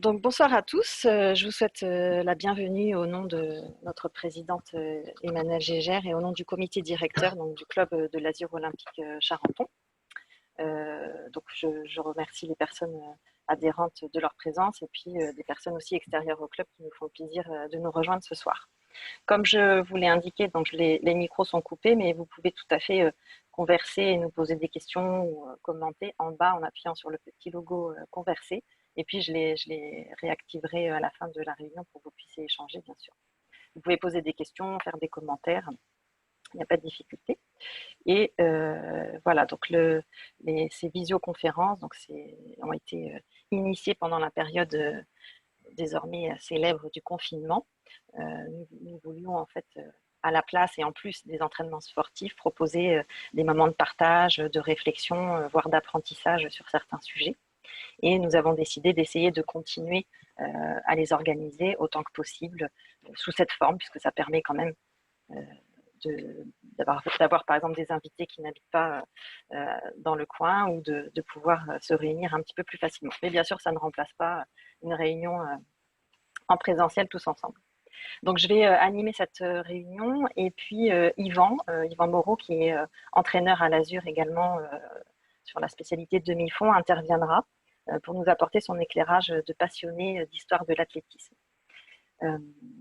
Donc bonsoir à tous, je vous souhaite la bienvenue au nom de notre présidente Emmanuelle Gégère et au nom du comité directeur donc, du club de l'Azur Olympique Charenton. Donc je remercie les personnes adhérentes de leur présence et puis des personnes aussi extérieures au club qui nous font le plaisir de nous rejoindre ce soir. Comme je vous l'ai indiqué, donc les micros sont coupés, mais vous pouvez tout à fait converser et nous poser des questions ou commenter en bas en appuyant sur le petit logo converser. Et puis, je les réactiverai à la fin de la réunion pour que vous puissiez échanger, bien sûr. Vous pouvez poser des questions, faire des commentaires, il n'y a pas de difficulté. Et voilà, donc ces visioconférences donc ont été initiées pendant la période désormais célèbre du confinement. Nous voulions en fait à la place et en plus des entraînements sportifs proposer des moments de partage, de réflexion, voire d'apprentissage sur certains sujets. Et nous avons décidé d'essayer de continuer à les organiser autant que possible sous cette forme, puisque ça permet quand même d'avoir par exemple des invités qui n'habitent pas dans le coin ou de pouvoir se réunir un petit peu plus facilement. Mais bien sûr, ça ne remplace pas une réunion en présentiel tous ensemble. Donc je vais animer cette réunion et puis Yvan Moreau qui est entraîneur à l'Azur également sur la spécialité de demi-fond interviendra pour nous apporter son éclairage de passionné d'histoire de l'athlétisme.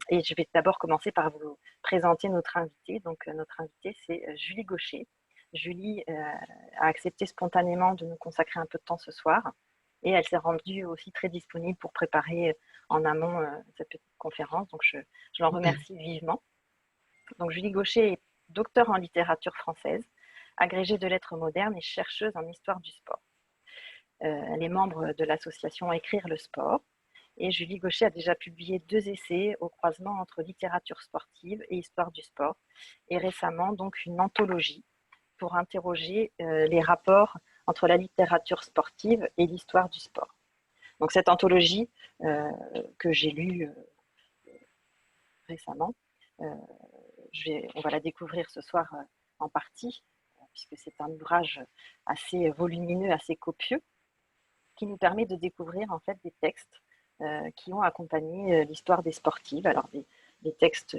Et je vais d'abord commencer par vous présenter notre invitée. Donc notre invitée c'est Julie Gaucher. Julie a accepté spontanément de nous consacrer un peu de temps ce soir et elle s'est rendue aussi très disponible pour préparer en amont cette petite conférence. Donc je l'en remercie vivement. Donc Julie Gaucher est docteure en littérature française, agrégée de lettres modernes et chercheuse en histoire du sport. Elle est membre de l'association Écrire le sport. Et Julie Gaucher a déjà publié 2 essais au croisement entre littérature sportive et histoire du sport. Et récemment, donc, une anthologie pour interroger les rapports entre la littérature sportive et l'histoire du sport. Donc cette anthologie que j'ai lue récemment, on va la découvrir ce soir en partie, puisque c'est un ouvrage assez volumineux, assez copieux, qui nous permet de découvrir en fait des textes qui ont accompagné l'histoire des sportives. Alors des textes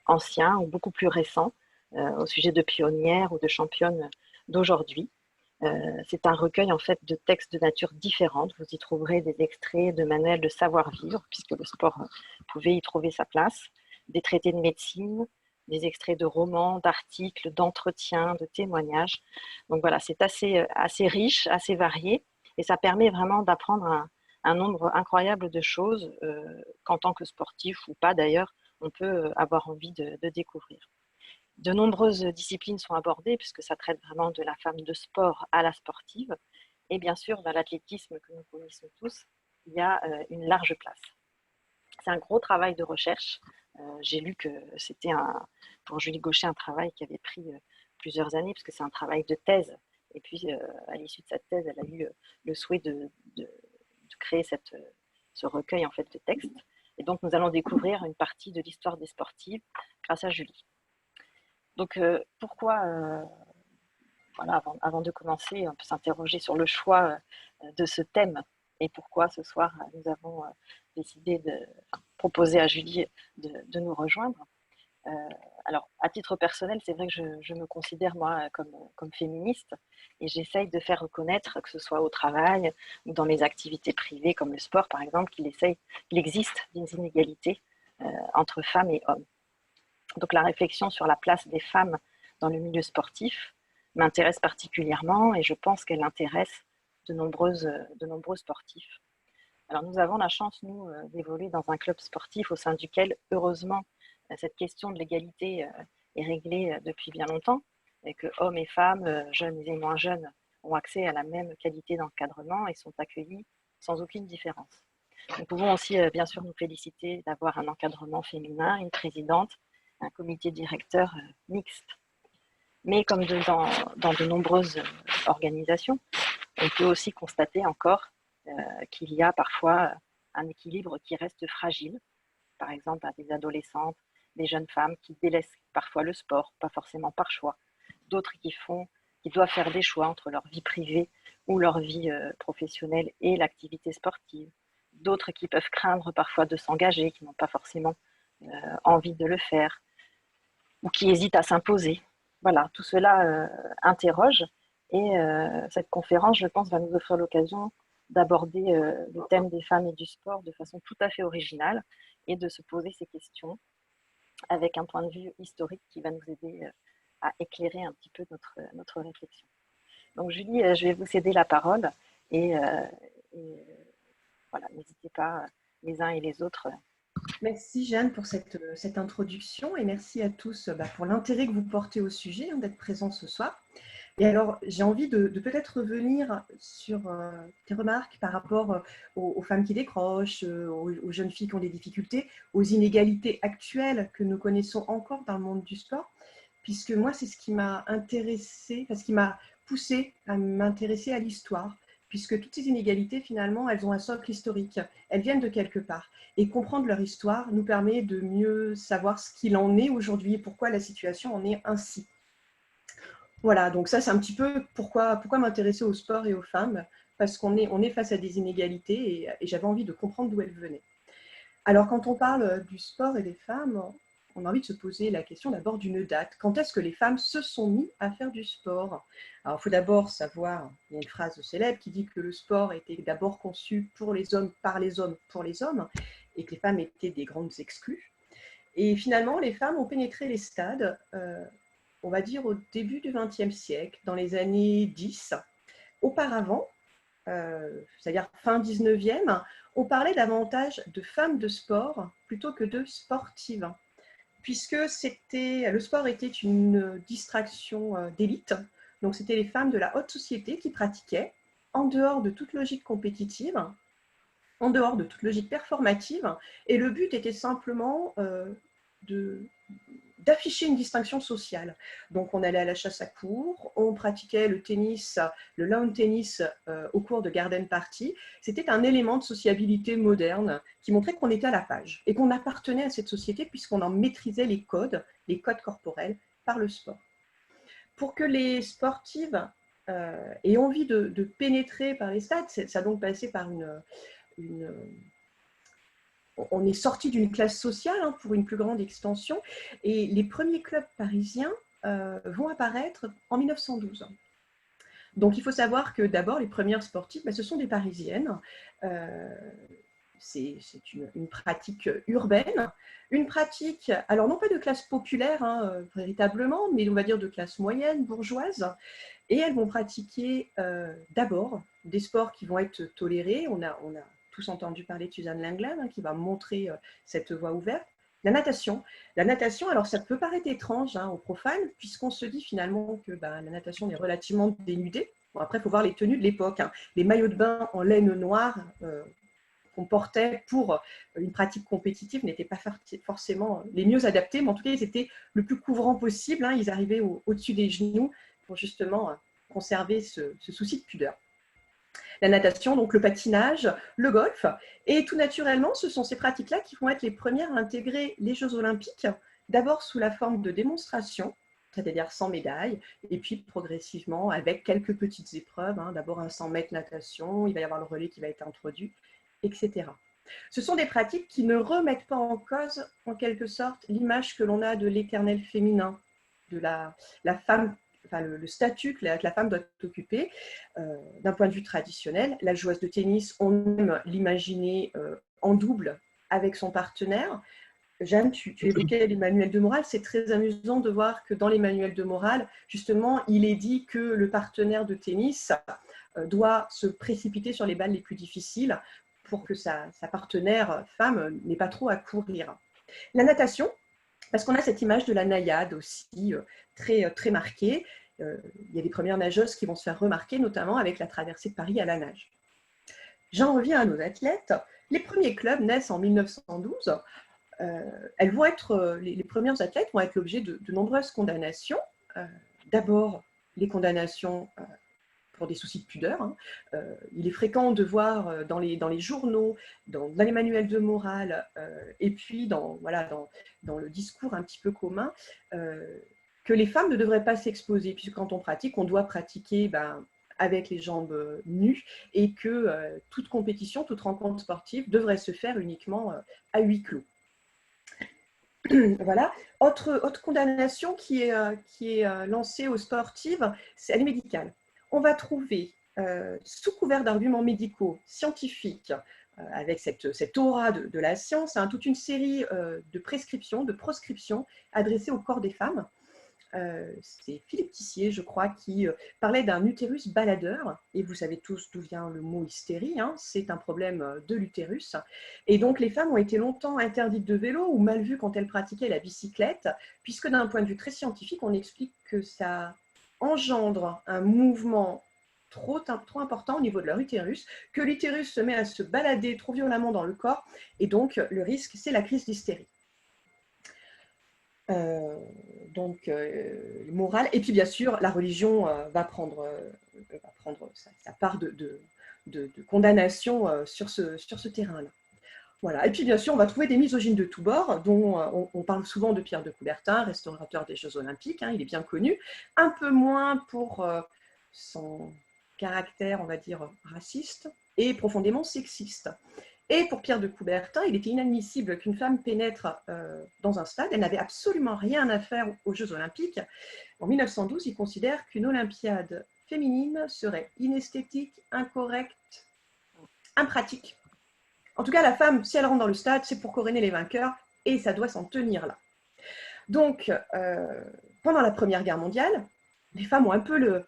anciens ou beaucoup plus récents au sujet de pionnières ou de championnes d'aujourd'hui. C'est un recueil en fait de textes de nature différente. Vous y trouverez des extraits de manuels de savoir-vivre, puisque le sport pouvait y trouver sa place, des traités de médecine, des extraits de romans, d'articles, d'entretiens, de témoignages. Donc voilà, c'est assez riche, assez varié, et ça permet vraiment d'apprendre un nombre incroyable de choses qu'en tant que sportif ou pas d'ailleurs, on peut avoir envie de découvrir. De nombreuses disciplines sont abordées puisque ça traite vraiment de la femme de sport à la sportive. Et bien sûr, dans l'athlétisme que nous connaissons tous, il y a une large place. C'est un gros travail de recherche. J'ai lu que c'était pour Julie Gaucher un travail qui avait pris plusieurs années puisque c'est un travail de thèse. Et puis, à l'issue de cette thèse, elle a eu le souhait de créer ce recueil en fait, de textes. Et donc, nous allons découvrir une partie de l'histoire des sportives grâce à Julie. Donc, pourquoi, voilà, avant de commencer, on peut s'interroger sur le choix de ce thème et pourquoi ce soir nous avons décidé de proposer à Julie de nous rejoindre. Alors, à titre personnel, c'est vrai que je me considère, moi, comme féministe et j'essaye de faire reconnaître, que ce soit au travail ou dans mes activités privées, comme le sport, par exemple, qu'il existe des inégalités entre femmes et hommes. Donc, la réflexion sur la place des femmes dans le milieu sportif m'intéresse particulièrement et je pense qu'elle intéresse de nombreux sportifs. Alors, nous avons la chance, nous, d'évoluer dans un club sportif au sein duquel, heureusement, cette question de l'égalité est réglée depuis bien longtemps et que hommes et femmes, jeunes et moins jeunes, ont accès à la même qualité d'encadrement et sont accueillis sans aucune différence. Nous pouvons aussi, bien sûr, nous féliciter d'avoir un encadrement féminin, une présidente, un comité directeur mixte. Mais comme dans de nombreuses organisations, on peut aussi constater encore qu'il y a parfois un équilibre qui reste fragile. Par exemple, à des adolescentes, des jeunes femmes qui délaissent parfois le sport, pas forcément par choix. D'autres qui doivent faire des choix entre leur vie privée ou leur vie professionnelle et l'activité sportive. d'autres qui peuvent craindre parfois de s'engager, qui n'ont pas forcément envie de le faire, ou qui hésitent à s'imposer. Voilà, tout cela interroge, et cette conférence, je pense, va nous offrir l'occasion d'aborder le thème des femmes et du sport de façon tout à fait originale, et de se poser ces questions avec un point de vue historique qui va nous aider à éclairer un petit peu notre réflexion. Donc Julie, je vais vous céder la parole, et voilà, n'hésitez pas les uns et les autres. Merci Jeanne pour cette introduction, et merci à tous pour l'intérêt que vous portez au sujet, d'être présents ce soir. Et alors, j'ai envie de peut-être revenir sur tes remarques par rapport aux femmes qui décrochent, aux jeunes filles qui ont des difficultés, aux inégalités actuelles que nous connaissons encore dans le monde du sport, puisque moi, c'est ce qui m'a intéressée, ce qui m'a poussée à m'intéresser à l'histoire, puisque toutes ces inégalités, finalement, elles ont un socle historique, elles viennent de quelque part. Et comprendre leur histoire nous permet de mieux savoir ce qu'il en est aujourd'hui et pourquoi la situation en est ainsi. Voilà, donc ça, c'est un petit peu pourquoi m'intéresser au sport et aux femmes, parce qu'on est face à des inégalités, et j'avais envie de comprendre d'où elles venaient. Alors, quand on parle du sport et des femmes, on a envie de se poser la question d'abord d'une date. Quand est-ce que les femmes se sont mises à faire du sport? Alors, il faut d'abord savoir, il y a une phrase célèbre qui dit que le sport était d'abord conçu pour les hommes, par les hommes, pour les hommes, et que les femmes étaient des grandes exclues. Et finalement, les femmes ont pénétré les stades, on va dire au début du XXe siècle, dans les années 10. Auparavant, c'est-à-dire fin 19e, on parlait davantage de femmes de sport plutôt que de sportives, puisque le sport était une distraction d'élite. Donc c'était les femmes de la haute société qui pratiquaient, en dehors de toute logique compétitive, en dehors de toute logique performative, et le but était simplement d'afficher une distinction sociale. Donc on allait à la chasse à courre, on pratiquait le tennis, le lawn tennis au cours de garden party. C'était un élément de sociabilité moderne qui montrait qu'on était à la page et qu'on appartenait à cette société puisqu'on en maîtrisait les codes corporels par le sport. Pour que les sportives aient envie de pénétrer par les stades, ça a donc passé par on est sorti d'une classe sociale pour une plus grande extension, et les premiers clubs parisiens vont apparaître en 1912. Donc il faut savoir que d'abord les premières sportives, ce sont des Parisiennes. C'est une pratique urbaine, une pratique, alors non pas de classe populaire véritablement, mais on va dire de classe moyenne, bourgeoise, et elles vont pratiquer d'abord des sports qui vont être tolérés. On a tous entendu parler de Suzanne Lenglen qui va montrer cette voie ouverte. La natation, alors ça peut paraître étrange aux profanes, puisqu'on se dit finalement que la natation est relativement dénudée. Bon, après, il faut voir les tenues de l'époque. Les maillots de bain en laine noire qu'on portait pour une pratique compétitive n'étaient pas forcément les mieux adaptés, mais en tout cas, ils étaient le plus couvrants possible. Ils arrivaient au-dessus des genoux pour justement conserver ce souci de pudeur. La natation, donc le patinage, le golf, et tout naturellement, ce sont ces pratiques-là qui vont être les premières à intégrer les Jeux Olympiques, d'abord sous la forme de démonstration, c'est-à-dire sans médaille, et puis progressivement avec quelques petites épreuves, d'abord un 100 mètres natation, il va y avoir le relais qui va être introduit, etc. Ce sont des pratiques qui ne remettent pas en cause, en quelque sorte, l'image que l'on a de l'éternel féminin, de la femme, le statut que la femme doit occuper d'un point de vue traditionnel. La joueuse de tennis, on aime l'imaginer en double avec son partenaire. Jeanne, tu évoquais les manuels de morale. C'est très amusant de voir que dans les manuels de morale, justement, il est dit que le partenaire de tennis doit se précipiter sur les balles les plus difficiles pour que sa partenaire femme n'ait pas trop à courir. La natation, parce qu'on a cette image de la naïade aussi très, très marquée. Il y a des premières nageuses qui vont se faire remarquer, notamment avec la traversée de Paris à la nage. J'en reviens à nos athlètes. Les premiers clubs naissent en 1912. Elles vont être, les premières athlètes vont être l'objet de nombreuses condamnations. D'abord, les condamnations pour des soucis de pudeur. Il est fréquent de voir dans les journaux, dans les manuels de morale, et puis dans le discours un petit peu commun, que les femmes ne devraient pas s'exposer, puisque quand on pratique, on doit pratiquer avec les jambes nues et que toute compétition, toute rencontre sportive devrait se faire uniquement à huis clos. Voilà. Autre condamnation qui est lancée aux sportives, elle est médicale. On va trouver, sous couvert d'arguments médicaux, scientifiques, avec cette aura de la science, hein, toute une série de prescriptions, de proscriptions adressées au corps des femmes. C'est Philippe Tissier, je crois, qui parlait d'un utérus baladeur. Et vous savez tous d'où vient le mot hystérie, hein, c'est un problème de l'utérus. Et donc, les femmes ont été longtemps interdites de vélo ou mal vues quand elles pratiquaient la bicyclette, puisque d'un point de vue très scientifique, on explique que ça engendre un mouvement trop important au niveau de leur utérus, que l'utérus se met à se balader trop violemment dans le corps, et donc le risque, c'est la crise d'hystérie. Morale. Et puis, bien sûr, la religion va prendre sa part de condamnation sur ce terrain-là. Voilà. Et puis, bien sûr, on va trouver des misogynes de tous bords, dont on parle souvent de Pierre de Coubertin, restaurateur des Jeux Olympiques, hein, il est bien connu, un peu moins pour son caractère, on va dire, raciste et profondément sexiste. Et pour Pierre de Coubertin, il était inadmissible qu'une femme pénètre dans un stade. Elle n'avait absolument rien à faire aux Jeux Olympiques. En 1912, il considère qu'une Olympiade féminine serait inesthétique, incorrecte, impratique. En tout cas, la femme, si elle rentre dans le stade, c'est pour couronner les vainqueurs et ça doit s'en tenir là. Donc, pendant la Première Guerre mondiale, les femmes ont un peu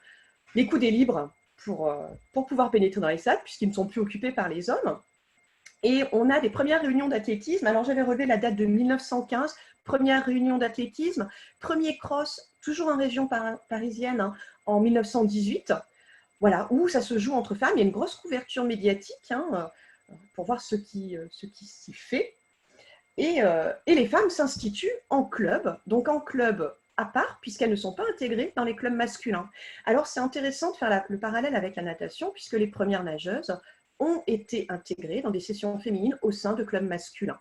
les coudes libres pour pouvoir pénétrer dans les stades puisqu'ils ne sont plus occupés par les hommes. Et on a des premières réunions d'athlétisme. Alors, j'avais relevé la date de 1915, première réunion d'athlétisme, premier cross, toujours en région parisienne, hein, en 1918, voilà, où ça se joue entre femmes. Il y a une grosse couverture médiatique hein, pour voir ce qui s'y fait. Et les femmes s'instituent en club, donc en club à part, puisqu'elles ne sont pas intégrées dans les clubs masculins. Alors, c'est intéressant de faire le parallèle avec la natation, puisque les premières nageuses ont été intégrées dans des sessions féminines au sein de clubs masculins.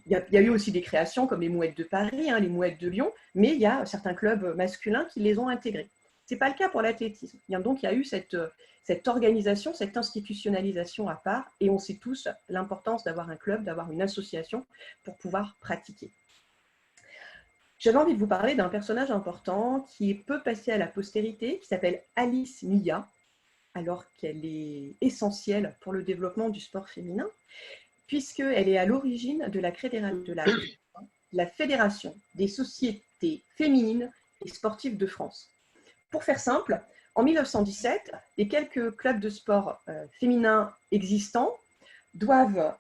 Il y a eu aussi des créations comme les Mouettes de Paris, hein, les Mouettes de Lyon, mais il y a certains clubs masculins qui les ont intégrés. Ce n'est pas le cas pour l'athlétisme. Donc, il y a eu cette organisation, cette institutionnalisation à part, et on sait tous l'importance d'avoir un club, d'avoir une association pour pouvoir pratiquer. J'avais envie de vous parler d'un personnage important qui peut passer à la postérité, qui s'appelle Alice Mia, alors qu'elle est essentielle pour le développement du sport féminin, puisqu'elle est à l'origine de la Fédération des sociétés féminines et sportives de France. Pour faire simple, en 1917, les quelques clubs de sport féminins existants doivent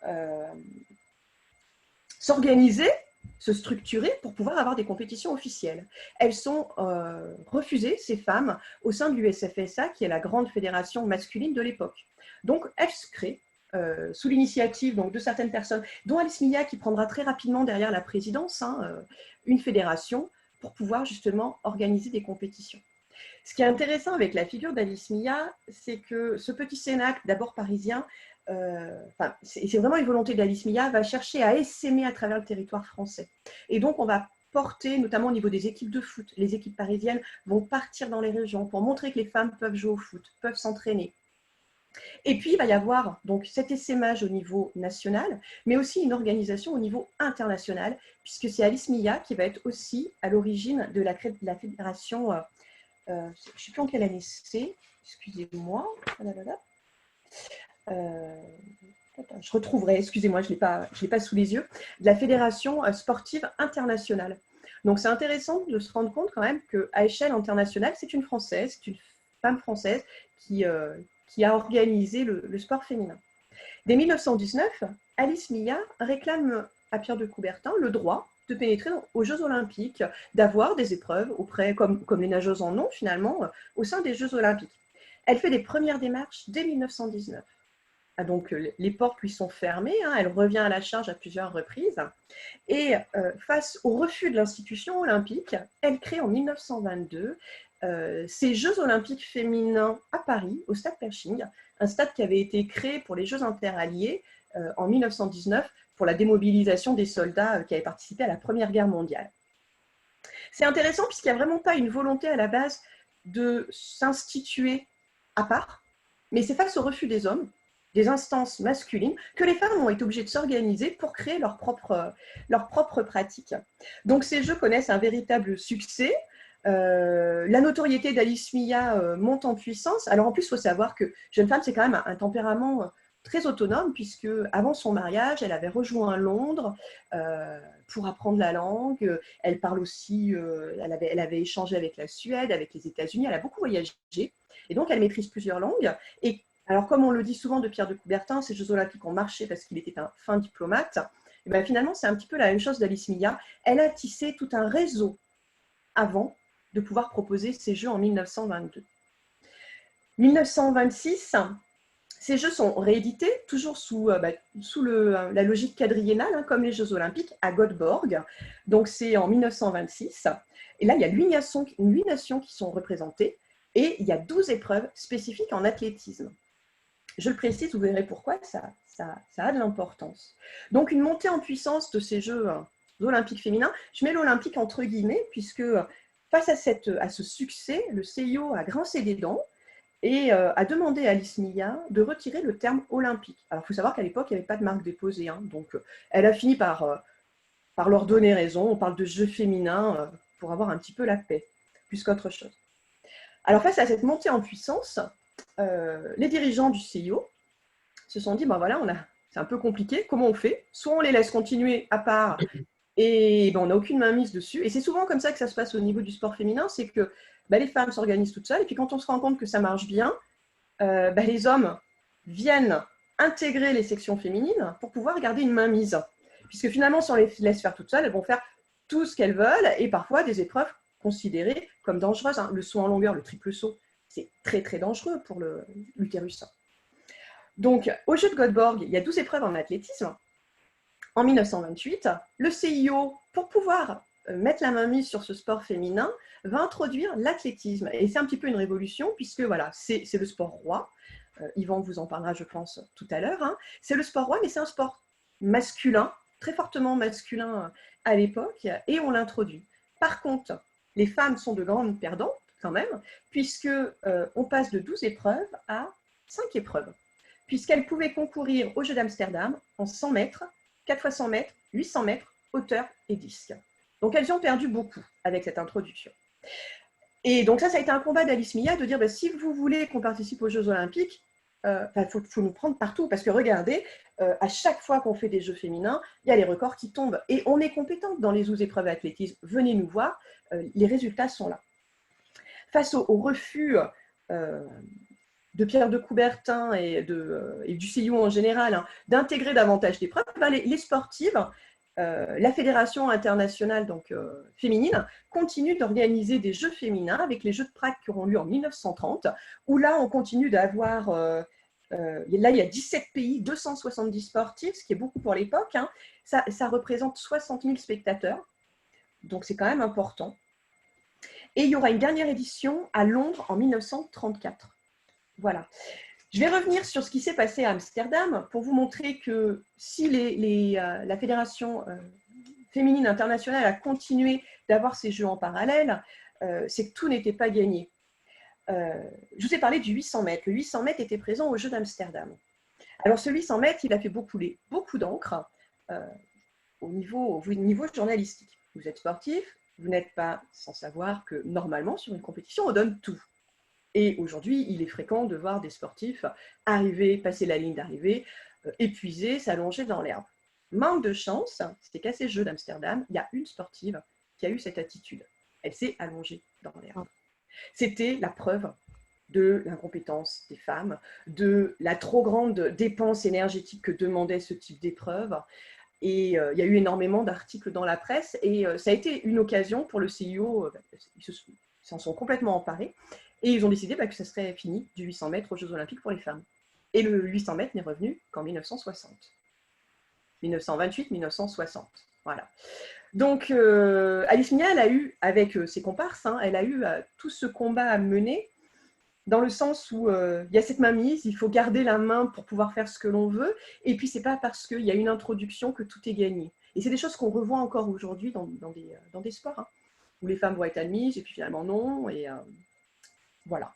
s'organiser, se structurer pour pouvoir avoir des compétitions officielles. Elles sont refusées, ces femmes, au sein de l'USFSA, qui est la grande fédération masculine de l'époque. Donc, elles se créent sous l'initiative de certaines personnes, dont Alice Mia, qui prendra très rapidement derrière la présidence, une fédération pour pouvoir justement organiser des compétitions. Ce qui est intéressant avec la figure d'Alice Mia, c'est que ce petit cénacle, d'abord parisien, c'est vraiment une volonté d'Alice Mia, va chercher à essaimer à travers le territoire français. Et donc, on va porter, notamment au niveau des équipes de foot, les équipes parisiennes vont partir dans les régions pour montrer que les femmes peuvent jouer au foot, peuvent s'entraîner. Et puis, il va y avoir donc cet essaimage au niveau national, mais aussi une organisation au niveau international, puisque c'est Alice Mia qui va être aussi à l'origine de la fédération, je ne sais plus en quelle année c'est, excusez-moi, je retrouverai, excusez-moi, je ne l'ai pas sous les yeux, de la Fédération sportive internationale. Donc, c'est intéressant de se rendre compte quand même qu'à échelle internationale, c'est une Française, c'est une femme française qui a organisé le sport féminin. Dès 1919, Alice Mia réclame à Pierre de Coubertin le droit de pénétrer aux Jeux Olympiques, d'avoir des épreuves comme les nageuses en ont finalement, au sein des Jeux Olympiques. Elle fait des premières démarches dès 1919. Donc, les portes lui sont fermées, hein, elle revient à la charge à plusieurs reprises. Et face au refus de l'institution olympique, elle crée en 1922 ces Jeux olympiques féminins à Paris, au stade Pershing, un stade qui avait été créé pour les Jeux interalliés en 1919 pour la démobilisation des soldats qui avaient participé à la Première Guerre mondiale. C'est intéressant puisqu'il n'y a vraiment pas une volonté à la base de s'instituer à part, mais c'est face au refus des hommes, des instances masculines, que les femmes ont été obligées de s'organiser pour créer leur propre pratique. Donc ces jeux connaissent un véritable succès. La notoriété d'Alice Mia monte en puissance. Alors en plus, il faut savoir que jeune femme, c'est quand même un tempérament très autonome, puisque avant son mariage, elle avait rejoint Londres pour apprendre la langue. Elle parle aussi, elle avait échangé avec la Suède, avec les États-Unis. Elle a beaucoup voyagé, et donc elle maîtrise plusieurs langues. Et alors, comme on le dit souvent de Pierre de Coubertin, ces Jeux Olympiques ont marché parce qu'il était un fin diplomate. Et bien, finalement, c'est un petit peu la même chose d'Alice Mia. Elle a tissé tout un réseau avant de pouvoir proposer ces Jeux en 1922. 1926, ces Jeux sont réédités, toujours sous la logique quadriennale, hein, comme les Jeux Olympiques, à Göteborg. Donc, c'est en 1926. Et là, il y a 8 nations qui sont représentées et il y a 12 épreuves spécifiques en athlétisme. Je le précise, vous verrez pourquoi ça a de l'importance. Donc, une montée en puissance de ces Jeux olympiques féminins. Je mets l'olympique entre guillemets, puisque face à ce succès, le CIO a grincé des dents et a demandé à Alice Mia de retirer le terme olympique. Alors, il faut savoir qu'à l'époque, il n'y avait pas de marque déposée. Hein, donc, elle a fini par leur donner raison. On parle de Jeux féminins pour avoir un petit peu la paix, plus qu'autre chose. Alors, face à cette montée en puissance, les dirigeants du CIO se sont dit, ben voilà, c'est un peu compliqué, comment on fait? Soit on les laisse continuer à part et on n'a aucune mainmise dessus. Et c'est souvent comme ça que ça se passe au niveau du sport féminin, c'est que les femmes s'organisent toutes seules, et puis quand on se rend compte que ça marche bien, les hommes viennent intégrer les sections féminines pour pouvoir garder une mainmise. Puisque finalement, si on les laisse faire toutes seules, elles vont faire tout ce qu'elles veulent, et parfois des épreuves considérées comme dangereuses. Hein. Le saut en longueur, le triple saut, c'est très très dangereux pour l'utérus. Donc, au jeu de Göteborg, il y a 12 épreuves en athlétisme. En 1928, le CIO, pour pouvoir mettre la main mise sur ce sport féminin, va introduire l'athlétisme. Et c'est un petit peu une révolution, puisque voilà, c'est le sport roi. Yvan vous en parlera, je pense, tout à l'heure. Hein. C'est le sport roi, mais c'est un sport masculin, très fortement masculin à l'époque, et on l'introduit. Par contre, les femmes sont de grandes perdantes, quand même, puisque on passe de 12 épreuves à 5 épreuves, puisqu'elles pouvaient concourir au Jeu d'Amsterdam en 100 mètres, 4 fois 100 mètres, 800 mètres, hauteur et disque. Donc elles ont perdu beaucoup avec cette introduction. Et donc ça a été un combat d'Alice Mia de dire, si vous voulez qu'on participe aux Jeux Olympiques, faut nous prendre partout, parce que regardez, à chaque fois qu'on fait des Jeux féminins, il y a les records qui tombent, et on est compétente dans les 12 épreuves d'athlétisme, venez nous voir, les résultats sont là. Face au refus de Pierre de Coubertin et du CIO en général, hein, d'intégrer davantage d'épreuves, les sportives, la Fédération internationale féminine continue d'organiser des Jeux féminins avec les Jeux de Prague qui auront lieu en 1930, où là, on continue d'avoir... là, il y a 17 pays, 270 sportifs, ce qui est beaucoup pour l'époque. Hein. Ça représente 60 000 spectateurs, donc c'est quand même important. Et il y aura une dernière édition à Londres en 1934. Voilà. Je vais revenir sur ce qui s'est passé à Amsterdam pour vous montrer que si la Fédération féminine internationale a continué d'avoir ces jeux en parallèle, c'est que tout n'était pas gagné. Je vous ai parlé du 800 mètres. Le 800 mètres était présent au jeu d'Amsterdam. Alors ce 800 mètres, il a fait couler beaucoup d'encre au niveau journalistique. Vous êtes sportif, vous n'êtes pas sans savoir que normalement, sur une compétition, on donne tout. Et aujourd'hui, il est fréquent de voir des sportifs arriver, passer la ligne d'arrivée, épuisés, s'allonger dans l'herbe. Manque de chance, c'est qu'à ces Jeux d'Amsterdam, il y a une sportive qui a eu cette attitude. Elle s'est allongée dans l'herbe. C'était la preuve de l'incompétence des femmes, de la trop grande dépense énergétique que demandait ce type d'épreuve. Et il y a eu énormément d'articles dans la presse et ça a été une occasion pour le CIO, ils s'en sont complètement emparés. Et ils ont décidé que ça serait fini du 800 mètres aux Jeux Olympiques pour les femmes. Et le 800 mètres n'est revenu qu'en 1960. 1928-1960. Voilà. Donc, Alice Mia, elle a eu, avec ses comparses, hein, elle a eu tout ce combat à mener, dans le sens où il y a cette mainmise, il faut garder la main pour pouvoir faire ce que l'on veut, et puis c'est pas parce qu'il y a une introduction que tout est gagné. Et c'est des choses qu'on revoit encore aujourd'hui dans des sports, hein, où les femmes vont être admises, et puis finalement non, et... Voilà.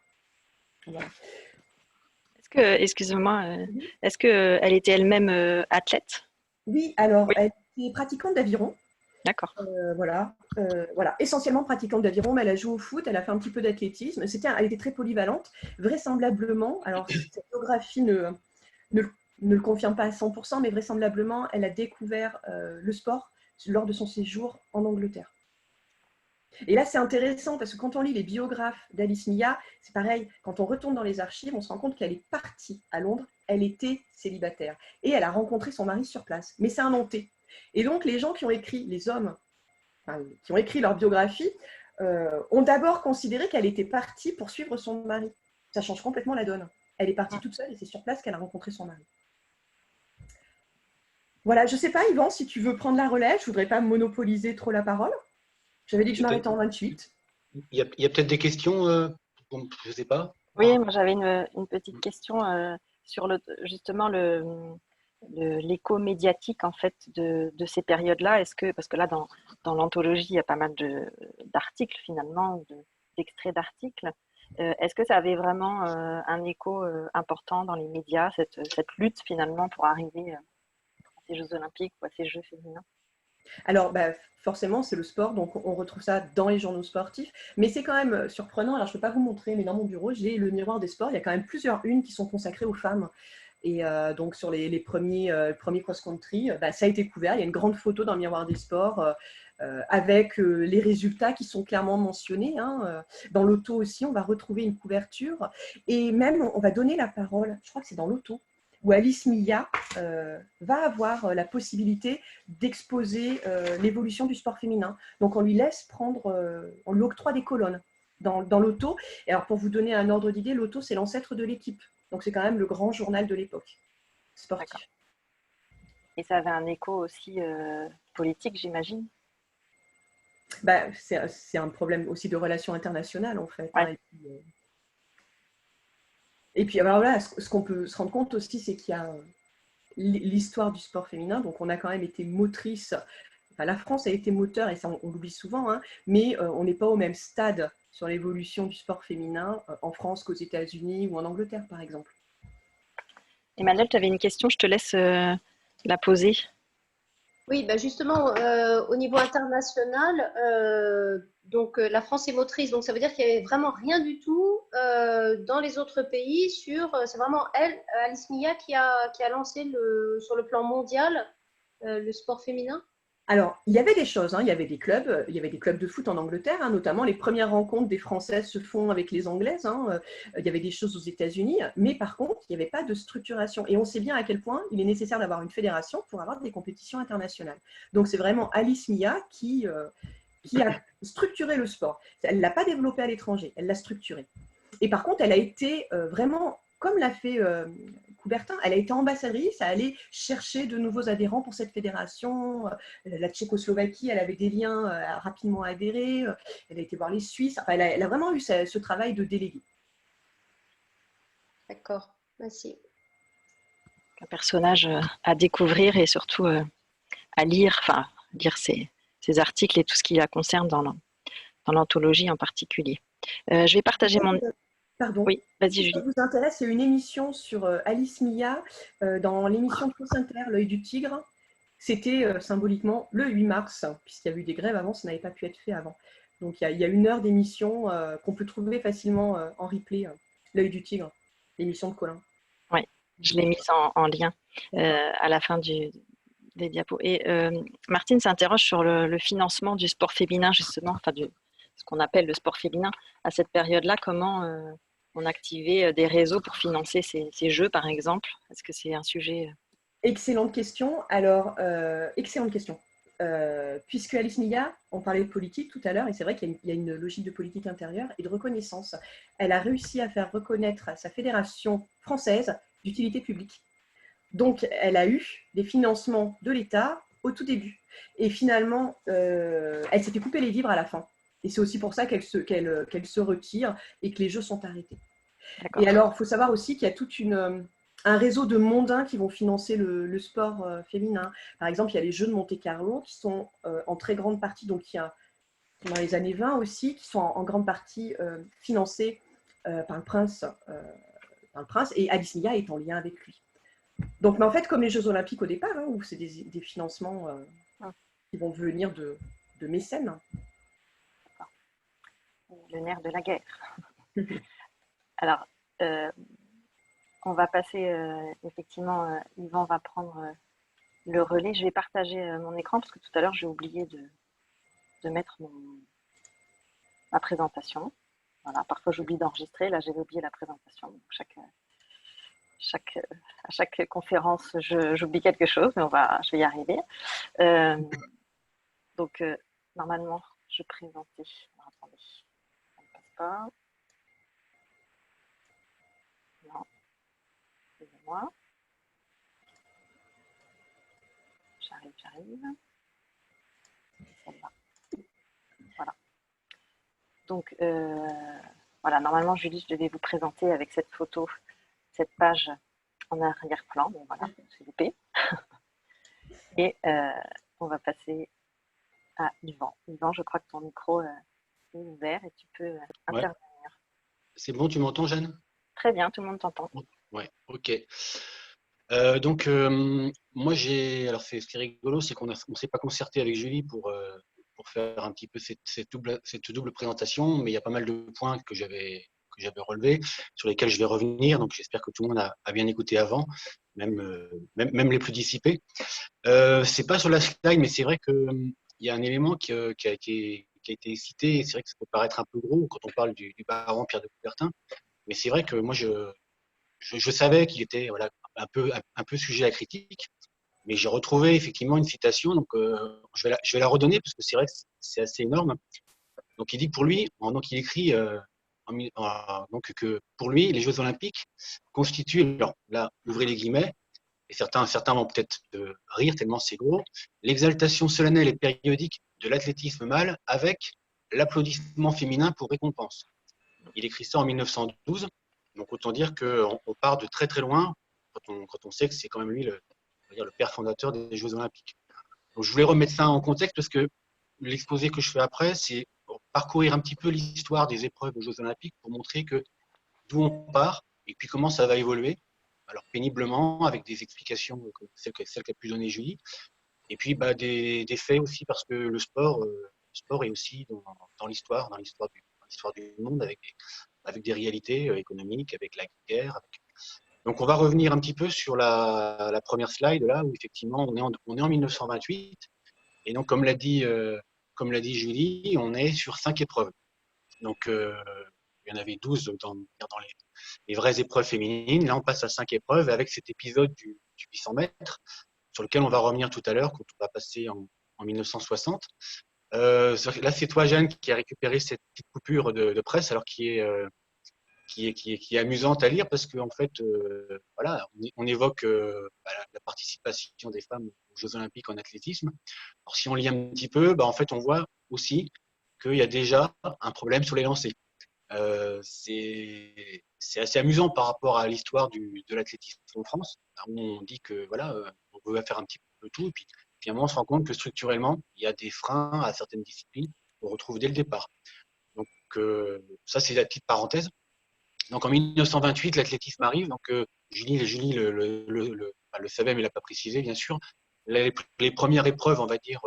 Excuse-moi, est-ce qu'elle était elle-même athlète? Oui, alors, Oui, elle est pratiquante d'aviron. d'accord. Voilà, essentiellement pratiquante d'aviron, mais elle a joué au foot, elle a fait un petit peu d'athlétisme. Elle était très polyvalente. Vraisemblablement, alors cette biographie ne, ne le confirme pas à 100%, mais vraisemblablement, elle a découvert le sport lors de son séjour en Angleterre. Et là, c'est intéressant parce que quand on lit les biographes d'Alice Mia, c'est pareil, quand on retourne dans les archives, on se rend compte qu'elle est partie à Londres, elle était célibataire et elle a rencontré son mari sur place. Mais c'est un Nantais. Et donc, les gens qui ont écrit, les hommes enfin, qui ont écrit leur biographie, ont d'abord considéré qu'elle était partie pour suivre son mari. Ça change complètement la donne. Elle est partie toute seule et c'est sur place qu'elle a rencontré son mari. Voilà, je ne sais pas, Yvan, si tu veux prendre la relève, je ne voudrais pas monopoliser trop la parole. J'avais dit que je m'arrêtais en 28. Il y a peut-être des questions, bon, je ne sais pas. Oui, moi j'avais une petite question sur justement l'écho médiatique en fait de ces périodes-là. Parce que là dans l'anthologie, il y a pas mal d'articles finalement, d'extraits d'articles. Est-ce que ça avait vraiment un écho important dans les médias, cette lutte finalement pour arriver à ces Jeux Olympiques ou à ces Jeux féminins? Alors, forcément, c'est le sport, donc on retrouve ça dans les journaux sportifs. Mais c'est quand même surprenant. Alors, je ne peux pas vous montrer, mais dans mon bureau, j'ai le miroir des sports. Il y a quand même plusieurs unes qui sont consacrées aux femmes. Et donc, sur les premiers cross-country, ça a été couvert. Il y a une grande photo dans le miroir des sports avec les résultats qui sont clairement mentionnés. Dans l'auto aussi, on va retrouver une couverture. Et même, on va donner la parole, je crois que c'est dans l'auto, où Alice Mia va avoir la possibilité d'exposer l'évolution du sport féminin. Donc, on lui laisse on lui octroie des colonnes dans l'auto. Et alors, pour vous donner un ordre d'idée, l'auto, c'est l'ancêtre de l'équipe. Donc, c'est quand même le grand journal de l'époque D'accord. sportif. Et ça avait un écho aussi politique, j'imagine. C'est un problème aussi de relations internationales, en fait. Ouais. Et puis alors là, ce qu'on peut se rendre compte aussi, c'est qu'il y a l'histoire du sport féminin. Donc, on a quand même été motrice. Enfin, la France a été moteur, et ça, on l'oublie souvent, mais on n'est pas au même stade sur l'évolution du sport féminin en France qu'aux États-Unis ou en Angleterre, par exemple. Emmanuel, tu avais une question, je te laisse la poser. Oui, bah justement, au niveau international, la France est motrice, donc ça veut dire qu'il n'y avait vraiment rien du tout dans les autres pays c'est vraiment elle, Alice Mia, qui a lancé sur le plan mondial le sport féminin. Alors, il y avait des choses, il y avait des clubs de foot en Angleterre, notamment les premières rencontres des Françaises se font avec les Anglaises, il y avait des choses aux États-Unis, mais par contre, il n'y avait pas de structuration. Et on sait bien à quel point il est nécessaire d'avoir une fédération pour avoir des compétitions internationales. Donc, c'est vraiment Alice Mia qui a structuré le sport. Elle ne l'a pas développé à l'étranger, elle l'a structuré. Et par contre, elle a été vraiment, comme l'a fait Coubertin, elle a été ambassadrice, elle allait chercher de nouveaux adhérents pour cette fédération. La Tchécoslovaquie, elle avait des liens, elle a rapidement adhéré. Elle a été voir les Suisses. Enfin, elle a vraiment eu ce travail de délégué. D'accord, merci. Un personnage à découvrir et surtout à lire, enfin, lire ses articles et tout ce qui la concerne dans l'anthologie en particulier. Je vais partager mon... Pardon. Oui, vas-y Si Julie. ça vous intéresse, c'est une émission sur Alice Mia dans l'émission France Inter, L'œil du tigre. C'était symboliquement le 8 mars, puisqu'il y a eu des grèves avant, ça n'avait pas pu être fait avant. Donc il y a 1 heure d'émission qu'on peut trouver facilement en replay, L'œil du tigre, l'émission de Colin. Oui, je l'ai mise en lien à la fin des diapos. Et Martine s'interroge sur le financement du sport féminin, justement, enfin ce qu'on appelle le sport féminin à cette période-là. Comment on activait des réseaux pour financer ces jeux, par exemple? Est-ce que c'est un sujet Excellente question. Alors, excellente question. Puisque Alice Mia, on parlait de politique tout à l'heure, et c'est vrai qu'il y a une logique de politique intérieure et de reconnaissance. Elle a réussi à faire reconnaître sa fédération française d'utilité publique. Donc, elle a eu des financements de l'État au tout début. Et finalement, elle s'était coupé les vivres à la fin. Et c'est aussi pour ça qu'elle se retire et que les jeux sont arrêtés. Et alors, il faut savoir aussi qu'il y a un réseau de mondains qui vont financer le sport féminin. Par exemple, il y a les Jeux de Monte-Carlo qui sont en très grande partie, donc il y a dans les années 20 aussi, qui sont en grande partie financés par le prince le prince, et Alice Mia est en lien avec lui. Donc, mais en fait, comme les Jeux Olympiques au départ, où c'est des financements qui vont venir de mécènes. Le nerf de la guerre. Alors, on va passer, effectivement, Yvan va prendre le relais. Je vais partager mon écran parce que tout à l'heure, j'ai oublié de mettre ma présentation. Voilà, parfois j'oublie d'enregistrer. Là, j'avais oublié la présentation. Donc, à chaque conférence, j'oublie quelque chose, mais je vais y arriver. Donc, normalement, je présentais. Alors, attendez, ça ne passe pas. Non, excusez-moi. J'arrive. Celle-là. Voilà. Donc, voilà, normalement, Julie, je devais vous présenter avec cette photo, cette page en arrière-plan. Bon, voilà, c'est loupé. Et on va passer à Yvan. Yvan, je crois que ton micro est ouvert et tu peux intervenir. C'est bon, tu m'entends, Jeanne? Très bien, tout le monde t'entend. Ouais, ok. Donc, moi, alors ce qui est rigolo, c'est qu'on ne s'est pas concerté avec Julie pour faire un petit peu cette double présentation, mais il y a pas mal de points que j'avais relevés, sur lesquels je vais revenir. Donc, j'espère que tout le monde a bien écouté avant, même les plus dissipés. C'est pas sur la slide, mais c'est vrai qu'il y a un élément qui a été cité, et c'est vrai que ça peut paraître un peu gros quand on parle du baron Pierre de Coubertin, mais c'est vrai que moi, je savais qu'il était un peu sujet à critique, mais j'ai retrouvé effectivement une citation, donc je vais la redonner parce que c'est vrai que c'est assez énorme. Donc il dit que pour lui, donc il écrit donc que pour lui, les Jeux Olympiques constituent, alors là, ouvrez les guillemets, et certains vont peut-être rire tellement c'est gros, l'exaltation solennelle et périodique de l'athlétisme mâle avec l'applaudissement féminin pour récompense. Il écrit ça en 1912. Donc, autant dire qu'on part de très très loin quand on sait que c'est quand même lui le père fondateur des Jeux Olympiques. Donc, je voulais remettre ça en contexte parce que l'exposé que je fais après, c'est parcourir un petit peu l'histoire des épreuves aux Jeux Olympiques pour montrer d'où on part et puis comment ça va évoluer. Alors, péniblement, avec des explications comme celles qu'a pu donner Julie. Et puis, des faits aussi parce que le sport est aussi dans l'histoire du monde avec des réalités économiques, avec la guerre. Donc, on va revenir un petit peu sur la première slide, là, où effectivement, on est en 1928. Et donc, comme l'a dit Julie, on est sur 5 épreuves. Donc, il y en avait 12 dans les vraies épreuves féminines. Là, on passe à 5 épreuves avec cet épisode du 800 mètres, sur lequel on va revenir tout à l'heure, quand on va passer en 1960. Là, c'est toi, Jeanne, qui a récupéré cette petite coupure de presse, alors qui est amusante à lire parce qu'en fait, voilà, on évoque la participation des femmes aux Jeux Olympiques en athlétisme. Alors, si on lit un petit peu, en fait, on voit aussi qu'il y a déjà un problème sur les lancers. C'est assez amusant par rapport à l'histoire de l'athlétisme en France. Où on dit que voilà, on veut faire un petit peu tout, et puis finalement, on se rend compte que structurellement, il y a des freins à certaines disciplines qu'on retrouve dès le départ. Donc, ça, c'est la petite parenthèse. Donc en 1928, l'athlétisme arrive. Donc Julie le savait, mais il l'a pas précisé, bien sûr. Les premières épreuves, on va dire,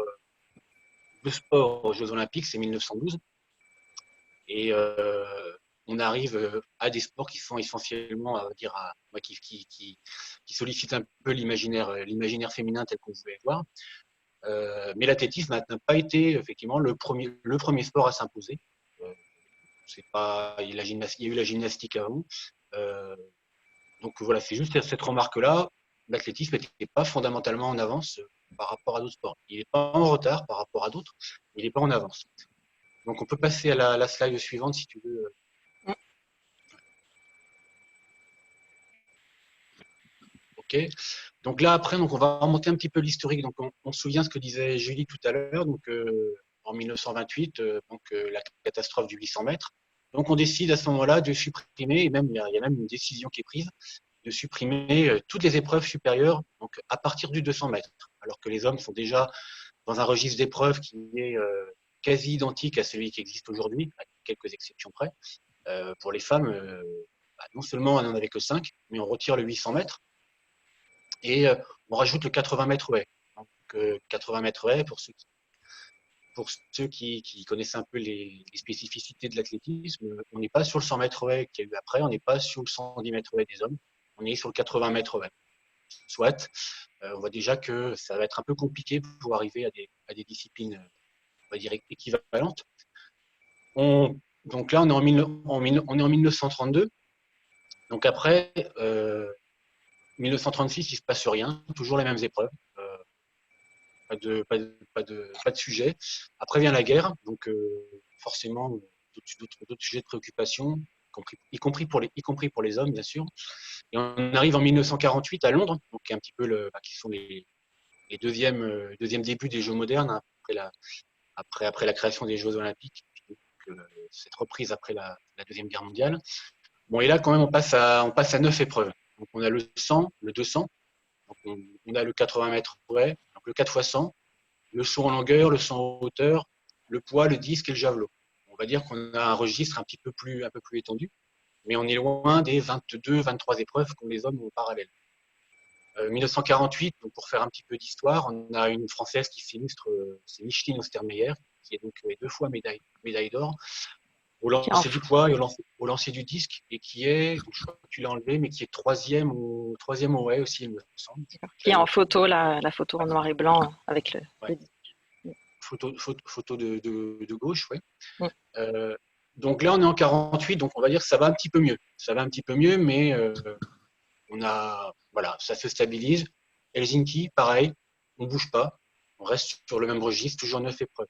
de sport aux Jeux Olympiques, c'est 1912. Et on arrive à des sports qui sont essentiellement, à dire, qui sollicitent un peu l'imaginaire féminin tel qu'on pouvait voir. Mais l'athlétisme n'a pas été effectivement le premier sport à s'imposer. Il y a eu la gymnastique avant. Donc voilà, c'est juste cette remarque-là. L'athlétisme n'était pas fondamentalement en avance par rapport à d'autres sports. Il n'est pas en retard par rapport à d'autres, mais il n'est pas en avance. Donc on peut passer à la slide suivante si tu veux. Ok. Donc là après, on va remonter un petit peu l'historique. Donc on se souvient ce que disait Julie tout à l'heure. Donc en 1928, la catastrophe du 800 mètres. Donc on décide à ce moment-là de supprimer, et même il y a même une décision qui est prise, de supprimer toutes les épreuves supérieures, donc à partir du 200 mètres, alors que les hommes sont déjà dans un registre d'épreuves qui est quasi identique à celui qui existe aujourd'hui, à quelques exceptions près. Pour les femmes, non seulement on n'en avait que 5, mais on retire le 800 mètres et on rajoute le 80 mètres haies. Donc 80 mètres haies, pour ceux qui connaissent un peu les spécificités de l'athlétisme, on n'est pas sur le 100 mètres haies qu'il y a eu après, on n'est pas sur le 110 mètres haies des hommes, on est sur le 80 mètres haies. Soit, on voit déjà que ça va être un peu compliqué pour arriver à des disciplines, on va dire, équivalentes. Donc là, on est en 1932. Donc après, 1936, il ne se passe rien, toujours les mêmes épreuves. Pas de sujet. Après vient la guerre, donc forcément d'autres sujets de préoccupation, y compris pour les hommes, bien sûr. Et on arrive en 1948 à Londres, donc un petit peu qui sont les deuxièmes débuts des Jeux modernes, hein, après la création des Jeux olympiques, cette reprise après la Deuxième Guerre mondiale. Bon, et là, quand même, on passe à 9 épreuves. Donc, on a le 100, le 200, donc on a le 80 mètres haies, donc le 4 x 100, le saut en longueur, le saut en hauteur, le poids, le disque et le javelot. On va dire qu'on a un registre un peu plus étendu, mais on est loin des 22, 23 épreuves qu'ont les hommes en parallèle. 1948, donc pour faire un petit peu d'histoire, on a une Française qui s'illustre, c'est Micheline Ostermeyer, qui est donc 2 fois médaille d'or au lancer du poids et au lancer du disque, et qui est, je crois que tu l'as enlevé, mais qui est troisième au haies aussi, il me semble. Qui est en photo, la photo en noir et blanc avec le disque. Photo de gauche, oui. Mm. Donc là, on est en 48, donc on va dire que ça va un petit peu mieux. Ça va un petit peu mieux, mais voilà, ça se stabilise. Helsinki, pareil, on ne bouge pas. On reste sur le même registre, toujours 9 épreuves.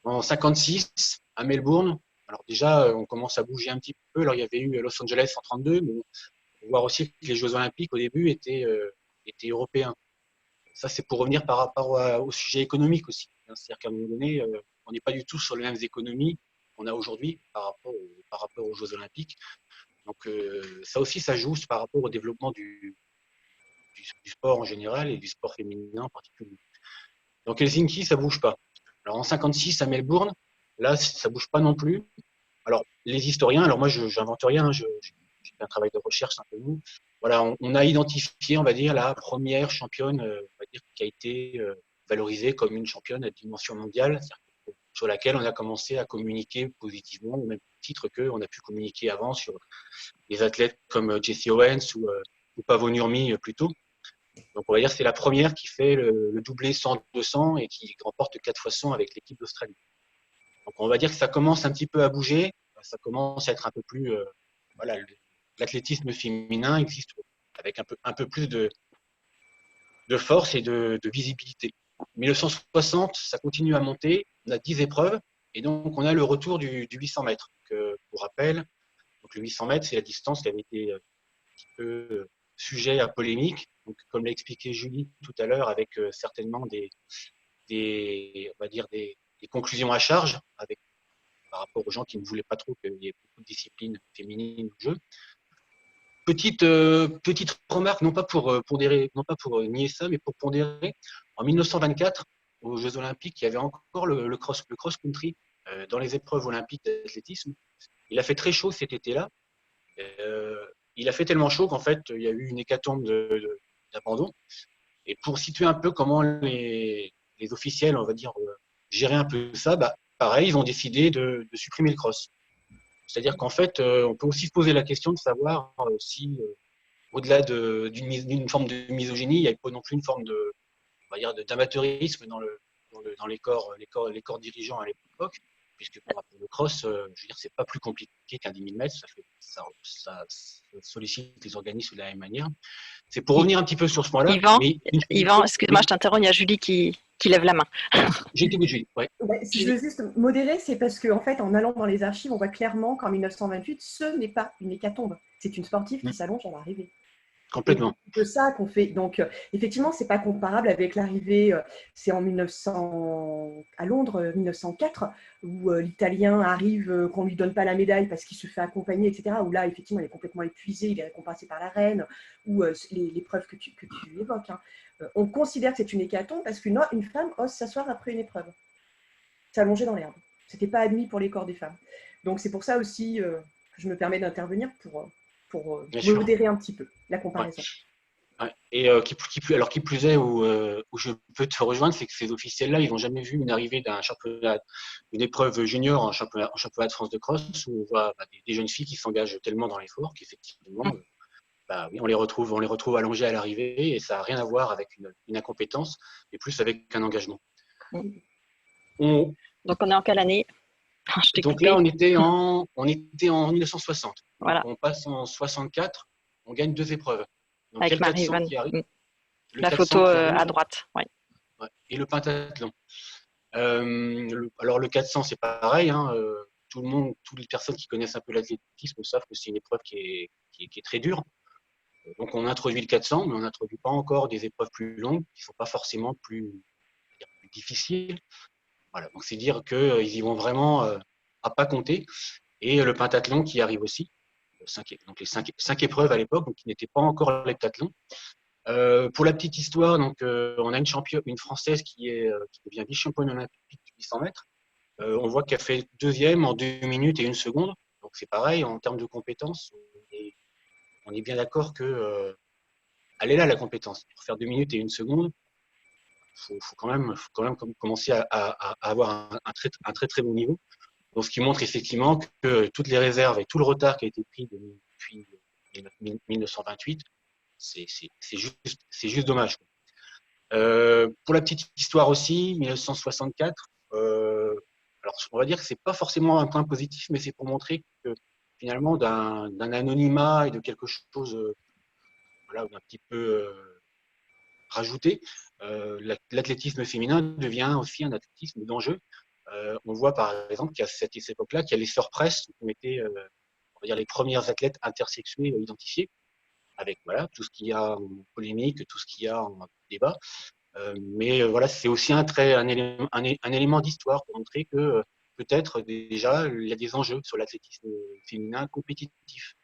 En 56, à Melbourne, alors déjà, on commence à bouger un petit peu. Alors, il y avait eu Los Angeles en 32, mais on voit aussi que les Jeux Olympiques, au début, étaient européens. Ça, c'est pour revenir par rapport au sujet économique aussi. C'est-à-dire qu'à un moment donné, on n'est pas du tout sur les mêmes économies qu'on a aujourd'hui par rapport aux Jeux Olympiques. Donc, ça aussi, ça joue par rapport au développement du sport en général et du sport féminin en particulier. Donc, Helsinki, ça ne bouge pas. Alors, en 56, à Melbourne, là, ça ne bouge pas non plus. Alors, les historiens, alors moi, je n'invente rien, j'ai fait un travail de recherche simplement. Voilà, on a identifié, on va dire, la première championne, on va dire, qui a été valorisée comme une championne à dimension mondiale, sur laquelle on a commencé à communiquer positivement, au même titre qu'on a pu communiquer avant sur des athlètes comme Jesse Owens ou Paavo Nurmi plus tôt. Donc, on va dire que c'est la première qui fait le doublé 100-200 et qui remporte 4 fois 100 avec l'équipe d'Australie. Donc, on va dire que ça commence un petit peu à bouger, ça commence à être un peu plus, voilà, l'athlétisme féminin existe avec un peu plus de force et de visibilité. 1960, ça continue à monter, on a 10 épreuves, et donc on a le retour du 800 mètres. Donc, pour rappel, donc le 800 mètres, c'est la distance qui avait été un petit peu sujet à polémique. Donc, comme l'a expliqué Julie tout à l'heure, avec certainement on va dire des conclusions à charge par rapport aux gens qui ne voulaient pas trop qu'il y ait beaucoup de disciplines féminines au jeu. Petite remarque, non pas pour nier ça, mais pour pondérer. En 1924, aux Jeux Olympiques, il y avait encore le cross-country dans les épreuves olympiques d'athlétisme. Il a fait très chaud cet été-là. Il a fait tellement chaud qu'en fait, il y a eu une hécatombe d'abandon. Et pour situer un peu comment les officiels, on va dire, géraient un peu ça, pareil, ils ont décidé de supprimer le cross. C'est-à-dire qu'en fait, on peut aussi se poser la question de savoir si, au-delà d'une forme de misogynie, il n'y a pas non plus une forme d'amateurisme dans les corps dirigeants à l'époque, puisque pour le cross, je veux dire, c'est pas plus compliqué qu'un 10 000 mètres, ça sollicite les organismes de la même manière. C'est pour revenir un petit peu sur ce point-là. Yvan, excuse-moi, je t'interromps, il y a Julie qui lève la main. J'ai été Julie, ouais. Si je veux juste modérer, c'est parce qu'en fait, en allant dans les archives, on voit clairement qu'en 1928, ce n'est pas une hécatombe. C'est une sportive qui s'allonge à l'arrivée. Complètement. C'est de ça qu'on fait. Donc, effectivement, ce n'est pas comparable avec l'arrivée, c'est à Londres, 1904, où l'Italien arrive, qu'on ne lui donne pas la médaille parce qu'il se fait accompagner, etc. Où là, effectivement, il est complètement épuisé, il est récompensé par la reine, ou l'épreuve que tu évoques. Hein. On considère que c'est une hécatombe parce qu'une femme ose s'asseoir après une épreuve, s'allonger dans l'herbe. Ce n'était pas admis pour les corps des femmes. Donc, c'est pour ça aussi que je me permets d'intervenir pour pour Bien sûr. modérer un petit peu la Ouais. comparaison. Ouais. Et qui plus est, où je peux te rejoindre, c'est que ces officiels-là, ils n'ont jamais vu une arrivée d'un championnat, une épreuve junior en championnat de France de cross, où on voit des jeunes filles qui s'engagent tellement dans l'effort qu'effectivement, oui, on les retrouve allongées à l'arrivée, et ça n'a rien à voir avec une incompétence, mais plus avec un engagement. Donc, on est en quelle année? Je t'ai Donc coupé. là, on était en 1960. Voilà. Donc on passe en 64, on gagne 2 épreuves. Donc Avec il y a le 400 Marie-Yvonne. qui arrive. Le La 400 photo qui arrive, à droite. Ouais. ouais, et le pentathlon. Alors le 400, c'est pareil. Hein, tout le monde, toutes les personnes qui connaissent un peu l'athlétisme savent que c'est une épreuve qui est très dure. Donc on introduit le 400, mais on n'introduit pas encore des épreuves plus longues qui ne sont pas forcément plus difficiles. Voilà. Donc c'est dire qu'ils y vont vraiment à pas compter. Et le pentathlon qui arrive aussi. Donc les 5 épreuves à l'époque, donc qui n'étaient pas encore l'heptathlon. Pour la petite histoire, donc on a une française qui devient vice-championne olympique du 800 mètres. On voit qu'elle fait deuxième en 2 minutes et 1 seconde. Donc c'est pareil en termes de compétences. On est bien d'accord que elle est là la compétence. Pour faire 2 minutes et 1 seconde, faut quand même commencer à avoir un très très bon niveau. Donc ce qui montre effectivement que toutes les réserves et tout le retard qui a été pris depuis 1928, c'est juste dommage. Pour la petite histoire aussi, 1964, alors on va dire que c'est pas forcément un point positif, mais c'est pour montrer que finalement d'un anonymat et de quelque chose voilà, d'un petit peu rajouté, l'athlétisme féminin devient aussi un athlétisme d'enjeu. On voit par exemple qu'à cette époque-là, qu'il y a les sœurs Press qui ont été on va dire les premières athlètes intersexuées identifiées, avec voilà, tout ce qu'il y a en polémique, tout ce qu'il y a en débat. Mais voilà, c'est aussi un élément d'histoire pour montrer que peut-être déjà il y a des enjeux sur l'athlétisme féminin compétitif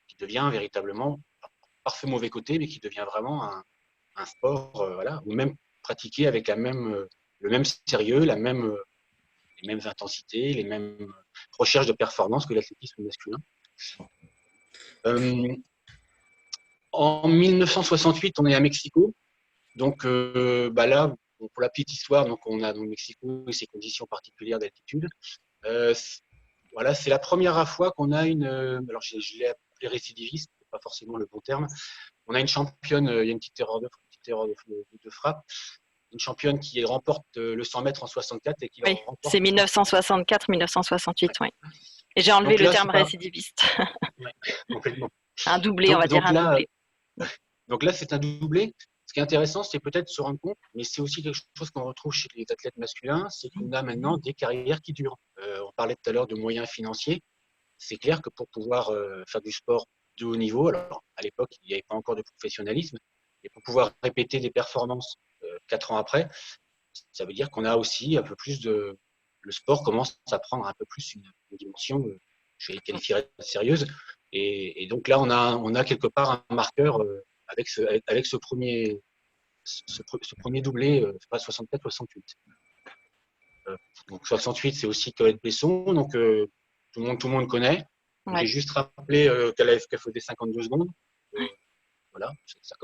qui devient véritablement, parfait mauvais côté, mais qui devient vraiment un sport, voilà, ou même pratiqué avec le même sérieux, les mêmes intensités, les mêmes recherches de performance que l'athlétisme masculin. En 1968, on est à Mexico. Donc là, pour la petite histoire, donc on a donc Mexico et ses conditions particulières d'altitude. Voilà, c'est la première fois qu'on a alors je l'ai appelé récidiviste, c'est pas forcément le bon terme. On a une championne, il y a une petite erreur de frappe, une championne qui remporte le 100 mètres en 64 et qui Oui, remporte. c'est 1964-1968, oui. Et j'ai enlevé le terme récidiviste. Ouais, complètement. Un doublé, on va dire un doublé. Donc là, c'est un doublé. Ce qui est intéressant, c'est peut-être se rendre compte, mais c'est aussi quelque chose qu'on retrouve chez les athlètes masculins, c'est qu'on a maintenant des carrières qui durent. On parlait tout à l'heure de moyens financiers. C'est clair que pour pouvoir faire du sport de haut niveau, alors à l'époque, il n'y avait pas encore de professionnalisme, et pour pouvoir répéter des performances 4 ans après, ça veut dire qu'on a aussi un peu plus de… Le sport commence à prendre un peu plus une dimension, je vais qualifier de sérieuse. Et donc là, on a quelque part un marqueur avec ce premier doublé, pas 64, 68. Donc 68, c'est aussi Colette Besson, donc tout le monde connaît. Ouais. J'ai juste rappelé qu'elle faisait 52 secondes. Voilà, ça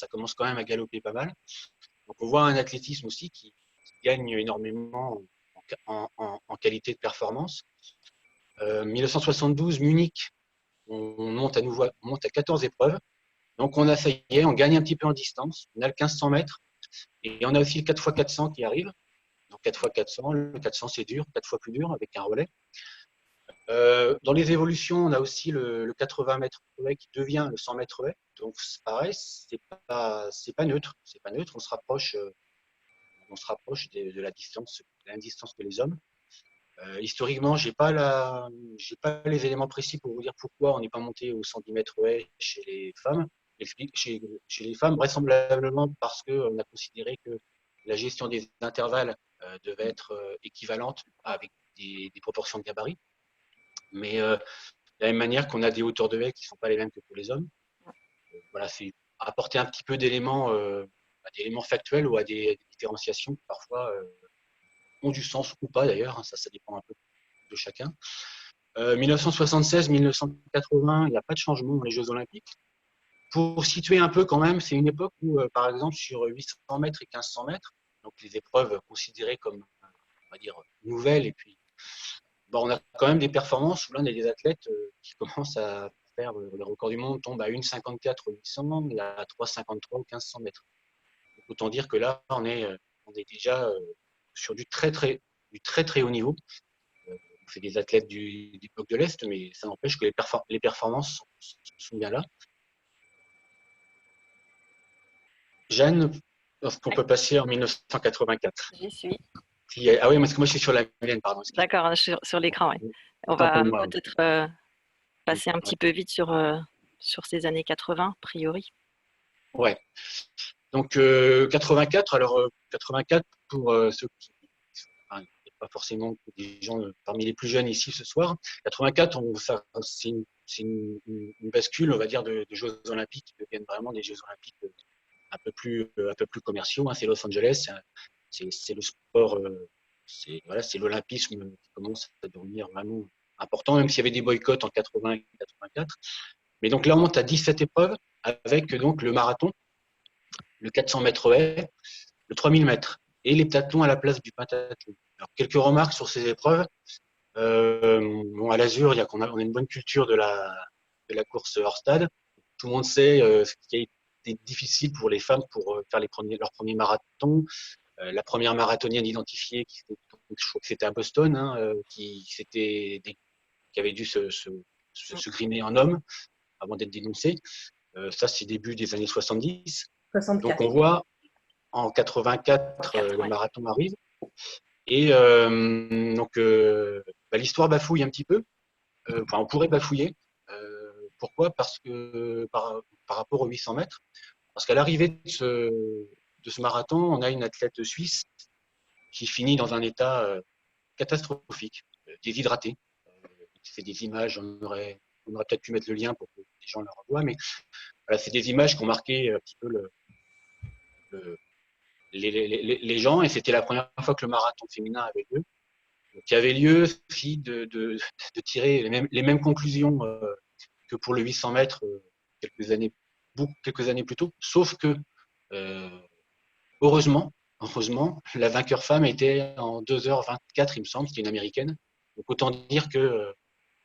commence quand même à galoper pas mal. Donc on voit un athlétisme aussi qui gagne énormément en qualité de performance. 1972, Munich, on monte à 14 épreuves. Donc ça y est, on gagne un petit peu en distance. On a le 1500 mètres et on a aussi le 4x400 qui arrive. Donc 4x400, le 400 c'est dur, 4 fois plus dur avec un relais. Dans les évolutions, on a aussi le 80 mètres relais qui devient le 100 mètres relais. Donc c'est pareil, c'est pas neutre. C'est pas neutre. On se rapproche de la distance, de la même distance que les hommes. Historiquement, j'ai pas les éléments précis pour vous dire pourquoi on n'est pas monté au 110 mètres relais chez les femmes. Chez les femmes, vraisemblablement parce qu'on a considéré que la gestion des intervalles devait être équivalente avec des proportions de gabarit. Mais de la même manière qu'on a des hauteurs de haie qui ne sont pas les mêmes que pour les hommes. Voilà, c'est apporter un petit peu d'éléments factuels ou à des différenciations qui parfois ont du sens ou pas d'ailleurs, ça dépend un peu de chacun. 1976, 1980, il n'y a pas de changement dans les Jeux Olympiques. Pour situer un peu quand même, c'est une époque où, par exemple, sur 800 mètres et 1500 mètres, donc les épreuves considérées comme, on va dire, nouvelles, et puis bon, on a quand même des performances où là, on a des athlètes qui commencent à faire le record du monde, tombe à 1,54 au 800 et à 3,53 au 1500 mètres. Donc, autant dire que là, on est déjà sur du très, très haut niveau. C'est des athlètes du bloc de l'Est, mais ça n'empêche que les performances sont bien là. Jeanne, est-ce qu'on peut passer en 1984? J'y suis. Ah oui, parce que moi, je suis sur la mienne, pardon. D'accord, sur l'écran, oui. On Autant va pour moi. peut-être passer un petit peu vite sur ces années 80, a priori. Ouais. Donc, 84, alors 84, pour ceux qui. Enfin, il n'y a pas forcément des gens parmi les plus jeunes ici ce soir. 84, c'est une bascule, on va dire, de Jeux Olympiques qui deviennent vraiment des Jeux Olympiques un peu plus commerciaux. Hein. C'est Los Angeles, c'est le sport, c'est l'olympisme qui commence à devenir vraiment important, même s'il y avait des boycotts en 80 et 84. Mais donc là, on monte à 17 épreuves avec donc le marathon, le 400 mètres haies, le 3000 mètres et les pentathlons à la place du pentathlon. Alors, quelques remarques sur ces épreuves. Bon, à l'Azur, on a une bonne culture de la course hors stade. Tout le monde sait ce qui a été difficile pour les femmes pour faire leurs premiers marathons. La première marathonienne identifiée, je crois que c'était à Boston, hein, qui avait dû se grimer en homme avant d'être dénoncée. Ça, c'est début des années 70. 64. Donc, on voit en 84, le ouais. marathon arrive. Et donc, l'histoire bafouille un petit peu. Enfin, on pourrait bafouiller. Pourquoi? Parce que par rapport aux 800 mètres, parce qu'à l'arrivée de ce marathon, on a une athlète suisse qui finit dans un état catastrophique, déshydraté. C'est des images, on aurait peut-être pu mettre le lien pour que les gens le revoient, mais voilà, c'est des images qui ont marqué un petit peu les gens, et c'était la première fois que le marathon féminin avait lieu. Qui avait lieu aussi de tirer les mêmes conclusions que pour le 800 mètres quelques années plus tôt, sauf que heureusement, la vainqueur femme était en 2h24, il me semble, c'était une américaine. Donc autant dire que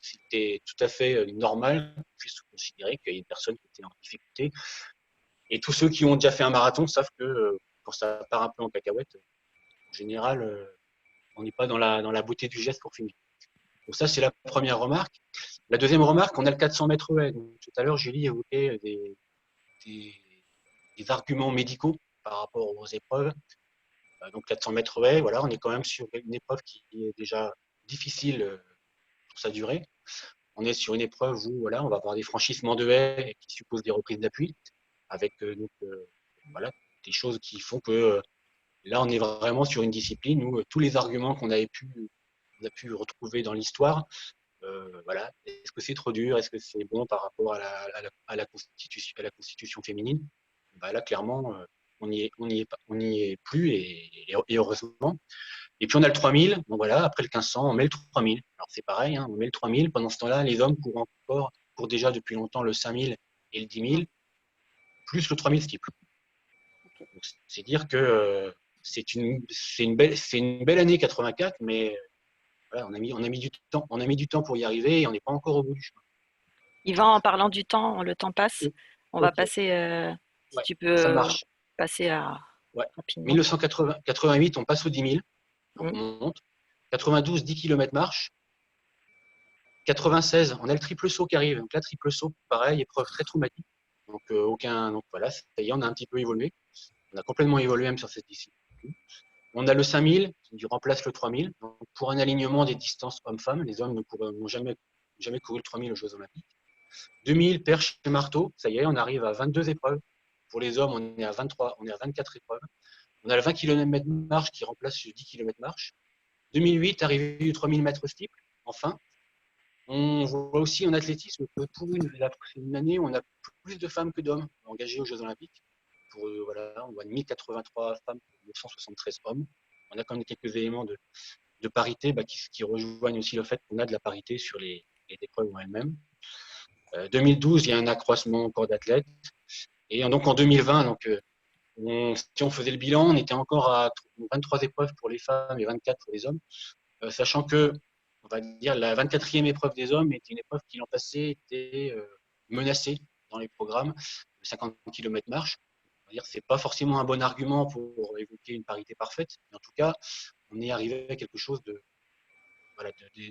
c'était tout à fait normal qu'on puisse considérer qu'il y a une personne qui était en difficulté. Et tous ceux qui ont déjà fait un marathon savent que quand ça part un peu en cacahuète, en général, on n'est pas dans la beauté du geste pour finir. Donc ça, c'est la première remarque. La deuxième remarque, on a le 400 mètres haies. Tout à l'heure, Julie évoquait des arguments médicaux par rapport aux épreuves. Donc 400 mètres haies, voilà, on est quand même sur une épreuve qui est déjà difficile pour sa durée. On est sur une épreuve où voilà, on va avoir des franchissements de haies qui supposent des reprises d'appui, avec voilà, des choses qui font que là, on est vraiment sur une discipline où tous les arguments qu'on a pu retrouver dans l'histoire, voilà, est-ce que c'est trop dur, est-ce que c'est bon par rapport à la constitution féminine? Bah là, clairement, on n'y est plus et heureusement. Et puis on a le 3000, donc voilà, après le 1500, on met le 3000. Alors c'est pareil, hein, on met le 3000. Pendant ce temps-là, les hommes courent déjà depuis longtemps le 5000 et le 10 000, plus le 3000 steeple. C'est dire que c'est une belle année 84, mais voilà, on a mis du temps pour y arriver et on n'est pas encore au bout du chemin. Yvan, en parlant du temps, le temps passe. On va passer, si Ouais, tu peux ça marche. passer Ouais. rapidement. 1988, on passe aux 10 000, donc on monte. 92, 10 km marche. 96, on a le triple saut qui arrive. Donc là, triple saut, pareil, épreuve très traumatique. Donc donc voilà, ça y est, on a un petit peu évolué. On a complètement évolué même sur cette discipline. On a le 5000 qui remplace le 3000. Donc, pour un alignement des distances hommes-femmes, les hommes n'ont jamais couru le 3000 aux Jeux Olympiques. 2000, perche et marteau, ça y est, on arrive à 22 épreuves. Pour les hommes, on est à 23, on est à 24 épreuves. On a le 20 km marche qui remplace le 10 km marche. 2008, arrivée du 3000 mètres steeple, enfin. On voit aussi en athlétisme que pour une année, on a plus de femmes que d'hommes engagées aux Jeux Olympiques. Voilà, on voit 1083 femmes pour 973 hommes. On a quand même quelques éléments de parité qui rejoignent aussi le fait qu'on a de la parité sur les épreuves en elles-mêmes. 2012, il y a un accroissement encore d'athlètes. Et donc en 2020, si on faisait le bilan, on était encore à 23 épreuves pour les femmes et 24 pour les hommes, sachant que, on va dire, la 24e épreuve des hommes était une épreuve qui l'an passé était menacée dans les programmes, 50 km marche. C'est pas forcément un bon argument pour évoquer une parité parfaite, mais en tout cas, on est arrivé à quelque chose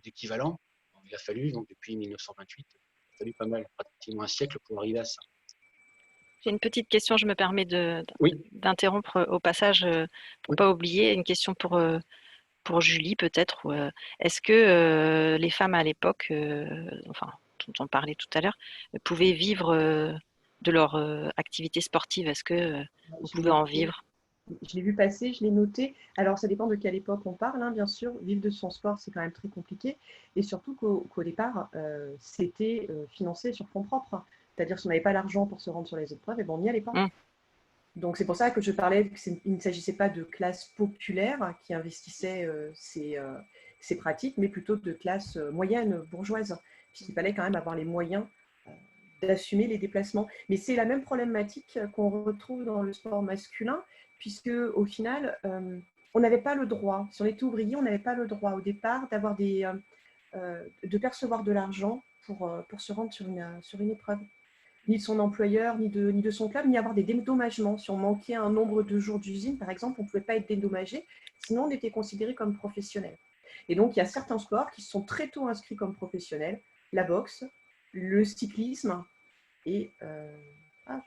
d'équivalent. Il a fallu, donc depuis 1928, il a fallu pas mal, pratiquement un siècle pour arriver à ça. J'ai une petite question, je me permets d'interrompre au passage pour ne pas oublier, une question pour Julie peut-être. Est-ce que les femmes à l'époque, dont on parlait tout à l'heure, pouvaient vivre de leur activité sportive? Est-ce que vous pouvez en vivre? Je l'ai vu passer, je l'ai noté. Alors, ça dépend de quelle époque on parle, hein, bien sûr. Vivre de son sport, c'est quand même très compliqué. Et surtout qu'au départ, c'était financé sur fonds propres. C'est-à-dire, si on n'avait pas l'argent pour se rendre sur les épreuves, et bon, on n'y allait pas. Donc, c'est pour ça que je parlais qu'il ne s'agissait pas de classe populaire qui investissait ces pratiques, mais plutôt de classe moyenne, bourgeoise, puisqu'il fallait quand même avoir les moyens d'assumer les déplacements. Mais c'est la même problématique qu'on retrouve dans le sport masculin, puisque au final, on n'avait pas le droit, si on était ouvrier, on n'avait pas le droit au départ d'avoir de percevoir de l'argent pour se rendre sur une épreuve. Ni de son employeur, ni de son club, ni avoir des dédommagements. Si on manquait un nombre de jours d'usine, par exemple, on ne pouvait pas être dédommagé, sinon on était considéré comme professionnel. Et donc, il y a certains sports qui sont très tôt inscrits comme professionnels, la boxe, le cyclisme et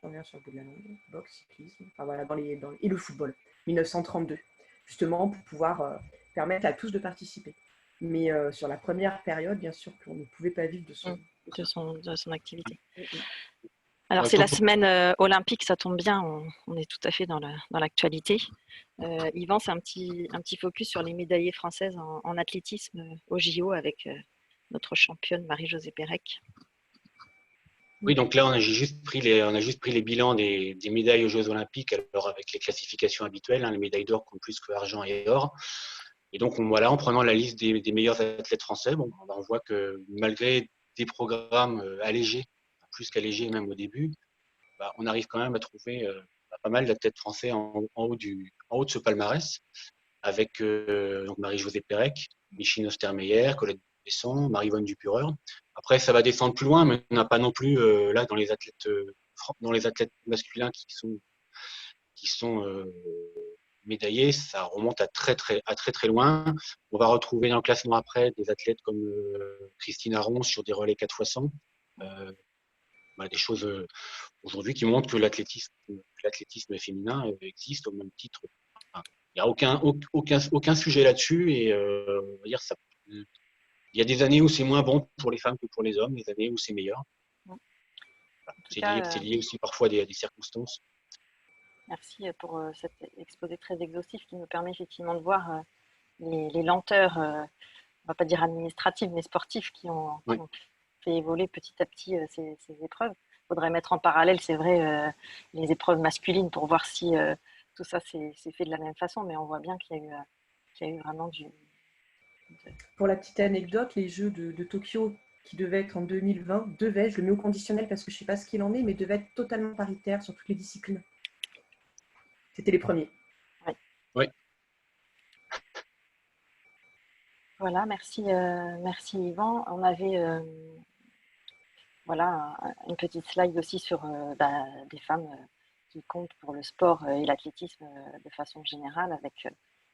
j'en ai un sur le bout de la langue, boxe, cyclisme, enfin voilà, et le football, 1932, justement pour pouvoir permettre à tous de participer. Mais sur la première période, bien sûr qu'on ne pouvait pas vivre de son activité. Alors, c'est la semaine olympique, ça tombe bien, on est tout à fait dans l'actualité. Yvan, c'est un petit focus sur les médaillées françaises en athlétisme au JO avec notre championne Marie-Josée Pérec. Oui, donc là, on a juste pris les bilans des médailles aux Jeux Olympiques, alors avec les classifications habituelles, les médailles d'or comptent plus que argent et or. Et donc, en prenant la liste des meilleurs athlètes français, on voit que malgré des programmes allégés, plus qu'allégés même au début, on arrive quand même à trouver pas mal d'athlètes français en haut de ce palmarès, avec donc Marie-Josée Pérec, Micheline Ostermeyer, Colette Besson, Maryvonne Dupureur. Après, ça va descendre plus loin, mais on n'a pas non plus là dans les athlètes masculins qui sont médaillés, ça remonte à très très loin. On va retrouver dans le classement après des athlètes comme Christine Aron sur des relais 4x100. Des choses aujourd'hui qui montrent que l'athlétisme féminin existe au même titre. Il n'y a aucun sujet là-dessus et on va dire ça. Il y a des années où c'est moins bon pour les femmes que pour les hommes, des années où c'est meilleur. C'est lié aussi parfois à des circonstances. Merci pour cet exposé très exhaustif qui nous permet effectivement de voir les lenteurs, on ne va pas dire administratives, mais sportives qui ont fait évoluer petit à petit ces épreuves. Il faudrait mettre en parallèle, c'est vrai, les épreuves masculines pour voir si tout ça s'est fait de la même façon, mais on voit bien qu'il y a eu vraiment Pour la petite anecdote, les Jeux de Tokyo qui devaient être en 2020, je le mets au conditionnel parce que je ne sais pas ce qu'il en est, mais devaient être totalement paritaires sur toutes les disciplines. C'était les premiers. Oui. Voilà, merci Yvan. On avait une petite slide aussi sur des femmes qui comptent pour le sport et l'athlétisme de façon générale, avec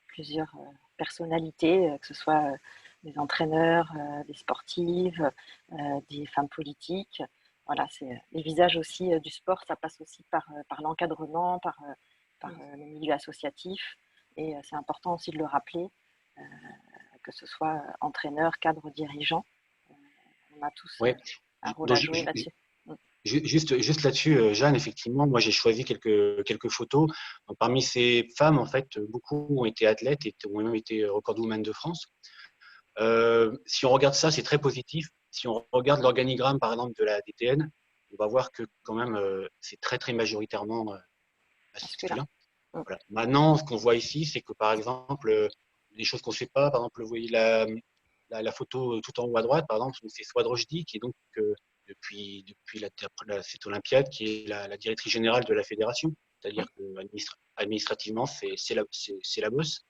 plusieurs personnalités, que ce soit des entraîneurs, des sportives, des femmes politiques. Voilà, c'est les visages aussi du sport, ça passe aussi par l'encadrement, par le milieu associatif. Et c'est important aussi de le rappeler, que ce soit entraîneur, cadre, dirigeant. On a tous un rôle à jouer là-dessus. Juste là-dessus, Jeanne, effectivement, moi j'ai choisi quelques photos. Donc, parmi ces femmes, en fait, beaucoup ont été athlètes et ont même été recordwomen de France. Si on regarde ça, c'est très positif. Si on regarde l'organigramme, par exemple, de la DTN, on va voir que quand même, c'est très très majoritairement masculin. Voilà. Maintenant, ce qu'on voit ici, c'est que par exemple, des choses qu'on ne sait pas. Par exemple, vous voyez la photo tout en haut à droite, par exemple, c'est Swad Rojdi, qui est donc depuis cette Olympiade, qui est la directrice générale de la fédération. C'est-à-dire que administrativement, c'est la bosse.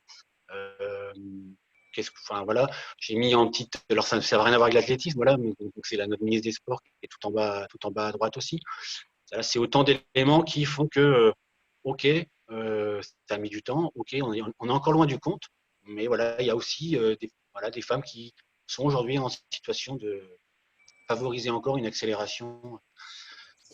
Enfin, voilà, j'ai mis en petite. Alors, ça n'a rien à voir avec l'athlétisme, voilà, mais donc, c'est notre ministre des Sports qui est tout en bas à droite aussi. C'est autant d'éléments qui font que, ok, ça a mis du temps, ok, on est encore loin du compte, mais voilà, il y a aussi des femmes qui sont aujourd'hui en situation de favoriser encore une accélération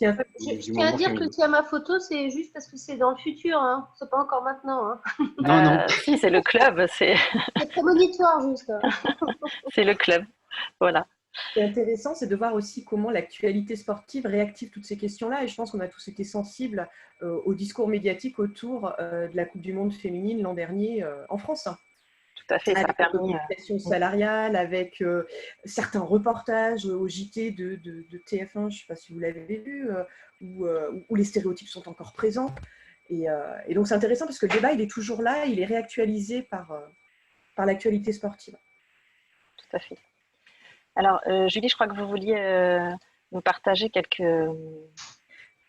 Je tiens à dire que si à ma photo, c'est juste parce que c'est dans le futur, hein. C'est pas encore maintenant. Hein. Non. Si, c'est le club, c'est prémonitoire juste. c'est le club, voilà. Ce qui est intéressant, c'est de voir aussi comment l'actualité sportive réactive toutes ces questions-là. Et je pense qu'on a tous été sensibles au discours médiatique autour de la Coupe du Monde féminine l'an dernier en France. Tout à fait, ça a permis. L'augmentation salariale, avec certains reportages au JT de TF1, je ne sais pas si vous l'avez vu, où les stéréotypes sont encore présents. Et donc, c'est intéressant parce que le débat, il est toujours là, il est réactualisé par l'actualité sportive. Tout à fait. Alors, Julie, je crois que vous vouliez nous partager quelques…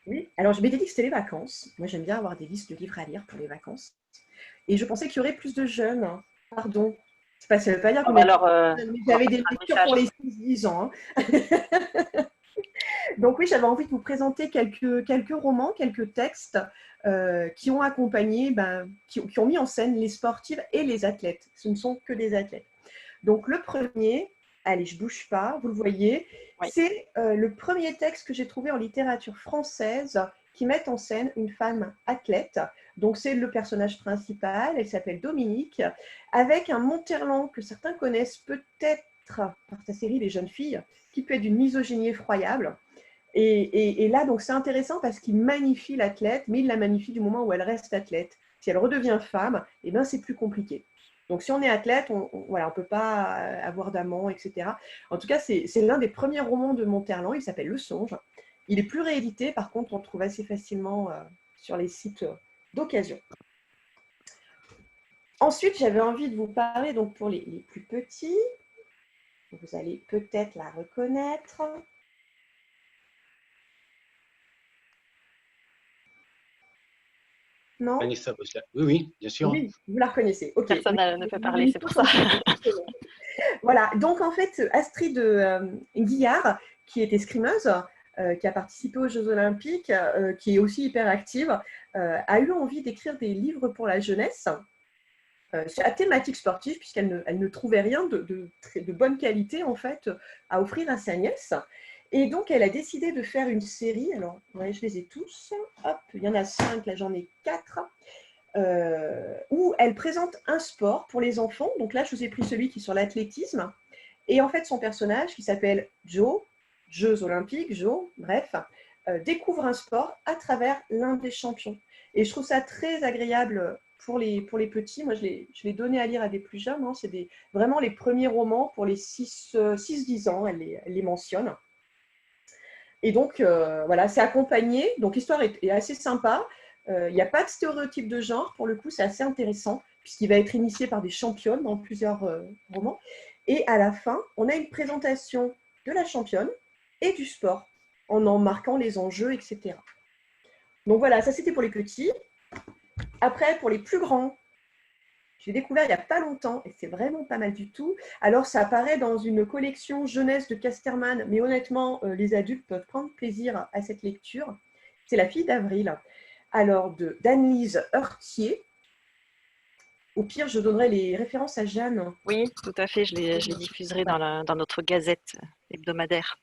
Oui, alors je m'étais dit que c'était les vacances. Moi, j'aime bien avoir des listes de livres à lire pour les vacances. Et je pensais qu'il y aurait plus de jeunes. Pardon. Ça ne veut pas dire que j'avais des lectures pour les 6-10 ans. Hein. Donc oui, j'avais envie de vous présenter quelques romans, quelques textes qui ont accompagné, qui ont mis en scène les sportives et les athlètes. Ce ne sont que des athlètes. Donc le premier… Allez, je ne bouge pas, vous le voyez. Oui. C'est le premier texte que j'ai trouvé en littérature française qui met en scène une femme athlète. Donc, c'est le personnage principal, elle s'appelle Dominique, avec un Monterland que certains connaissent peut-être par sa série Les Jeunes Filles, qui peut être d'une misogynie effroyable. Et là, donc, c'est intéressant parce qu'il magnifie l'athlète, mais il la magnifie du moment où elle reste athlète. Si elle redevient femme, eh bien, c'est plus compliqué. Donc, si on est athlète, on ne peut pas avoir d'amant, etc. En tout cas, c'est l'un des premiers romans de Monterland. Il s'appelle Le Songe. Il est plus réédité. Par contre, on le trouve assez facilement sur les sites d'occasion. Ensuite, j'avais envie de vous parler, donc pour les plus petits, vous allez peut-être la reconnaître. Non ? Vanessa Bosla. Oui, bien sûr. Oui, vous la reconnaissez. Okay. Personne ne peut parler, c'est pour ça. Voilà, donc en fait, Astrid Guillard, qui est escrimeuse, qui a participé aux Jeux Olympiques, qui est aussi hyper active, a eu envie d'écrire des livres pour la jeunesse à thématique sportive, puisqu'elle ne trouvait rien de bonne qualité en fait à offrir à sa nièce. Et donc, elle a décidé de faire une série. Alors, ouais, je les ai tous. Hop, il y en a 5, là j'en ai 4. Où elle présente un sport pour les enfants. Donc là, je vous ai pris celui qui est sur l'athlétisme. Et en fait, son personnage, qui s'appelle Joe, Jeux Olympiques, Joe, bref, découvre un sport à travers l'un des champions. Et je trouve ça très agréable pour les petits. Moi, je l'ai donné à lire à des plus jeunes. Hein. C'est vraiment les premiers romans pour les 6-10 ans. Elle les mentionne. Et donc, voilà, c'est accompagné. Donc, l'histoire est assez sympa. Il n'y a pas de stéréotype de genre. Pour le coup, c'est assez intéressant, puisqu'il va être initié par des championnes dans plusieurs romans. Et à la fin, on a une présentation de la championne et du sport, en marquant les enjeux, etc. Donc voilà, ça c'était pour les petits. Après, pour les plus grands, j'ai découvert il n'y a pas longtemps, et c'est vraiment pas mal du tout. Alors, ça apparaît dans une collection jeunesse de Casterman, mais honnêtement, les adultes peuvent prendre plaisir à cette lecture. C'est La fille d'Avril. Alors, d'Anne-Lise Heurtier. Au pire, je donnerai les références à Jeanne. Oui, tout à fait. Je les diffuserai dans notre gazette hebdomadaire.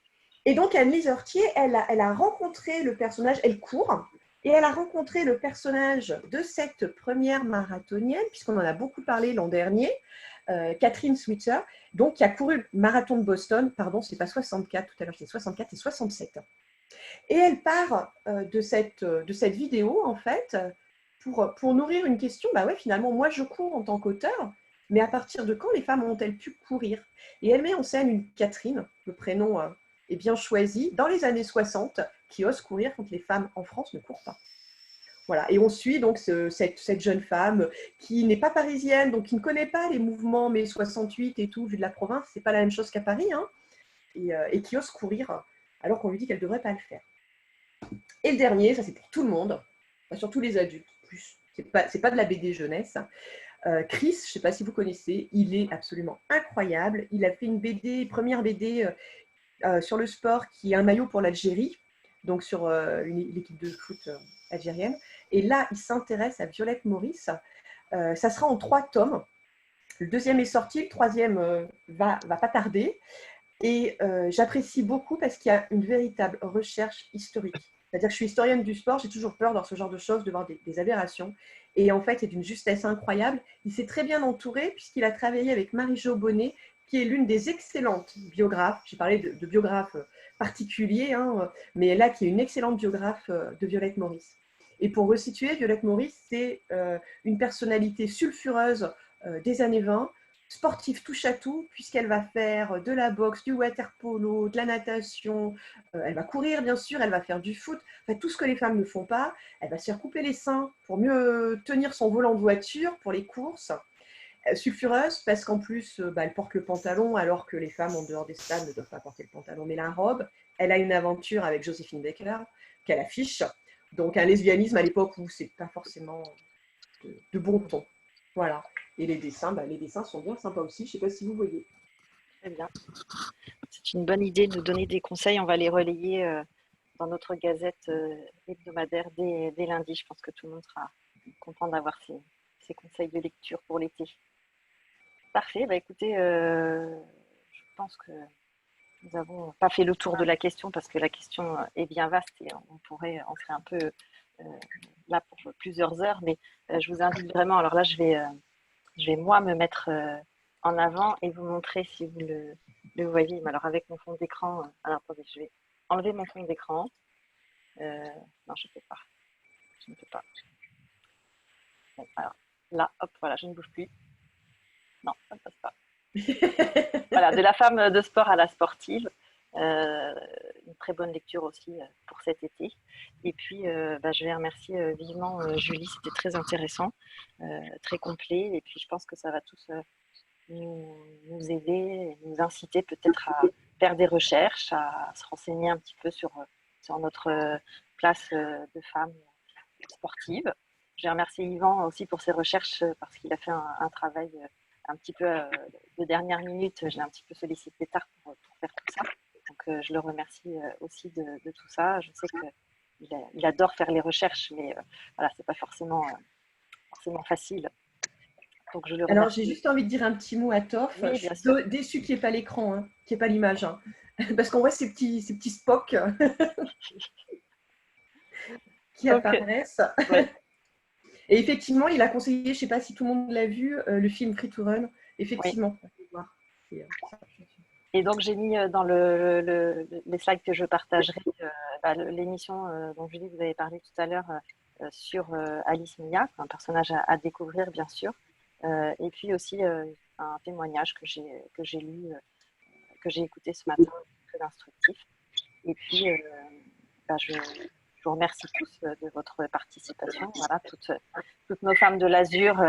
Et donc, Anne-Lise Heurtier, elle a rencontré le personnage, elle court, et elle a rencontré le personnage de cette première marathonienne, puisqu'on en a beaucoup parlé l'an dernier, Catherine Switzer, donc qui a couru le marathon de Boston, pardon, c'est pas 64, tout à l'heure c'est 64, c'est 67. Et elle part de cette vidéo, en fait, pour nourrir une question. Bah ouais, finalement, moi je cours en tant qu'auteur, mais à partir de quand les femmes ont-elles pu courir? Et elle met en scène une Catherine, le prénom est bien choisi, dans les années 60, qui ose courir quand les femmes en France ne courent pas. Voilà. Et on suit donc cette jeune femme qui n'est pas parisienne, donc qui ne connaît pas les mouvements mai 68 et tout, vu de la province, c'est pas la même chose qu'à Paris, hein, et qui ose courir alors qu'on lui dit qu'elle ne devrait pas le faire. Et le dernier, ça c'est pour tout le monde, enfin, surtout les adultes, plus. C'est pas de la BD jeunesse. Chris, je ne sais pas si vous connaissez, il est absolument incroyable. Il a fait une BD, première BD sur le sport, qui est un maillot pour l'Algérie, donc sur l'équipe de foot algérienne. Et là, il s'intéresse à Violette Maurice. Ça sera en 3 tomes. Le deuxième est sorti, le troisième va pas tarder. Et j'apprécie beaucoup parce qu'il y a une véritable recherche historique. C'est-à-dire que je suis historienne du sport, j'ai toujours peur dans ce genre de choses de voir des aberrations. Et en fait, c'est d'une justesse incroyable. Il s'est très bien entouré puisqu'il a travaillé avec Marie-Jo Bonnet, qui est l'une des excellentes biographes. J'ai parlé de biographes particuliers, hein, mais là, qui est une excellente biographe de Violette Maurice. Et pour resituer, Violette Maurice, c'est une personnalité sulfureuse des années 20, sportive touche à tout, puisqu'elle va faire de la boxe, du water-polo, de la natation, elle va courir bien sûr, elle va faire du foot, enfin, tout ce que les femmes ne font pas. Elle va se faire couper les seins pour mieux tenir son volant de voiture pour les courses. Sulfureuse parce qu'en plus, elle porte le pantalon alors que les femmes en dehors des stades ne doivent pas porter le pantalon mais la robe. Elle a une aventure avec Joséphine Baker qu'elle affiche. Donc un lesbianisme à l'époque où c'est pas forcément de bon ton. Voilà. Et les dessins sont bien sympas aussi. Je ne sais pas si vous voyez. Très bien. C'est une bonne idée de nous donner des conseils. On va les relayer dans notre gazette hebdomadaire dès lundi. Je pense que tout le monde sera content d'avoir ces conseils de lecture pour l'été. Parfait. Bah, écoutez, je pense que nous n'avons pas fait le tour de la question parce que la question est bien vaste et on serait un peu là pour plusieurs heures. Mais je vous invite vraiment. Alors là, je vais moi me mettre en avant et vous montrer si vous le voyez. Alors avec mon fond d'écran, alors attendez, je vais enlever mon fond d'écran. Non, je ne peux pas. Je ne peux pas. Bon, alors là, hop, voilà, je ne bouge plus. Non, ça ne passe pas. Voilà, de la femme de sport à la sportive. Une très bonne lecture aussi pour cet été. Et puis, je vais remercier vivement Julie, c'était très intéressant, très complet. Et puis, je pense que ça va tous nous aider, nous inciter peut-être à faire des recherches, à se renseigner un petit peu sur notre place de femme sportive. Je vais remercier Yvan aussi pour ses recherches parce qu'il a fait un travail un petit peu de dernière minute. Je l'ai un petit peu sollicité tard pour faire tout ça. Donc, je le remercie aussi de tout ça. Je sais qu'il adore faire les recherches, mais voilà, c'est pas forcément facile. Donc, je le remercie. Alors, j'ai juste envie de dire un petit mot à Toff. Oui, je suis déçue qu'il n'y ait pas l'écran, hein, qu'il n'y ait pas l'image. Hein. Parce qu'on voit ces petits Spock qui apparaissent. Ouais. Et effectivement, il a conseillé, je ne sais pas si tout le monde l'a vu, le film Free to Run. Effectivement, oui. Et donc, j'ai mis dans les slides que je partagerai l'émission dont Julie vous avez parlé tout à l'heure sur Alice Mia, un personnage à découvrir, bien sûr. Et puis aussi un témoignage que j'ai lu, que j'ai écouté ce matin, très instructif. Et puis, je vous remercie tous de votre participation. Voilà, toutes nos femmes de l'Azur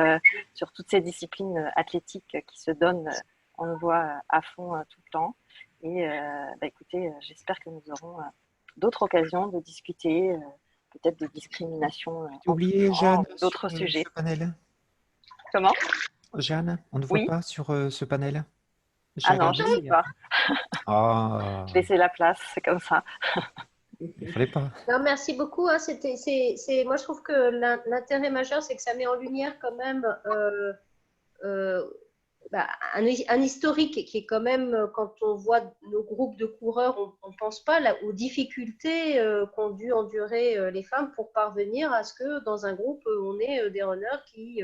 sur toutes ces disciplines athlétiques qui se donnent, on le voit à fond tout le temps. Et écoutez, j'espère que nous aurons d'autres occasions de discuter, peut-être de discrimination. J'ai oublié Jeanne, d'autres sujets. Ce panel. Comment? Jeanne, on ne voit pas sur ce panel. Ah non, je ne sais pas. Ah. Je laissais la place, c'est comme ça. Il ne fallait pas. Non, merci beaucoup. Hein. Moi, je trouve que l'intérêt majeur, c'est que ça met en lumière quand même un historique qui est quand même, quand on voit nos groupes de coureurs, on ne pense pas aux difficultés qu'ont dû endurer les femmes pour parvenir à ce que dans un groupe, on ait des runners qui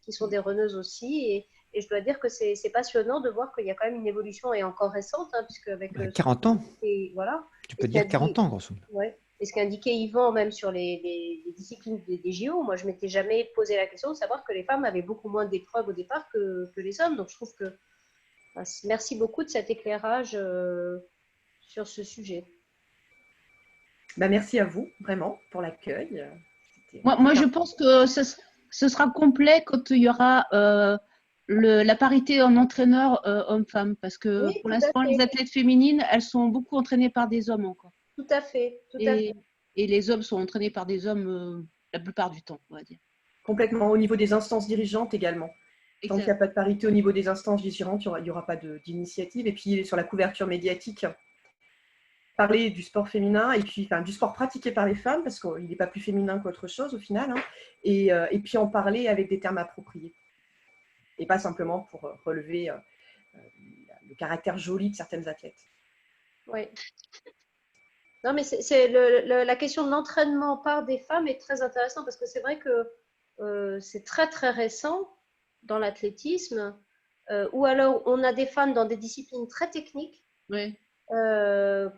sont des runneuses aussi. Et je dois dire que c'est passionnant de voir qu'il y a quand même une évolution et encore récente, hein, puisque avec 40 ans. Et voilà. Tu peux dire 40 ans, grosso modo. Ouais. Et ce qu'indiquait Yvan, même sur les disciplines des JO, moi je m'étais jamais posé la question de savoir que les femmes avaient beaucoup moins d'épreuves au départ que les hommes. Donc je trouve que merci beaucoup de cet éclairage sur ce sujet. Merci à vous, vraiment, pour l'accueil. Moi, je pense que ce sera complet quand il y aura la parité en entraîneur homme-femme. Parce que Oui, pour tout à l'instant, fait. les athlètes féminines, elles sont beaucoup entraînées par des hommes encore. Tout à fait, tout à fait. Et les hommes sont entraînés par des hommes la plupart du temps, on va dire. Complètement. Au niveau des instances dirigeantes également. Tant qu'il n'y a Exact. pas de parité au niveau des instances dirigeantes, il n'y aura pas d'initiative. Et puis sur la couverture médiatique, parler du sport féminin et puis du sport pratiqué par les femmes, parce qu'il n'est pas plus féminin qu'autre chose au final, hein, et puis en parler avec des termes appropriés. Et pas simplement pour relever le caractère joli de certaines athlètes. Oui. Non, mais la question de l'entraînement par des femmes est très intéressante parce que c'est vrai que c'est très très récent dans l'athlétisme, ou alors on a des femmes dans des disciplines très techniques, Ouais.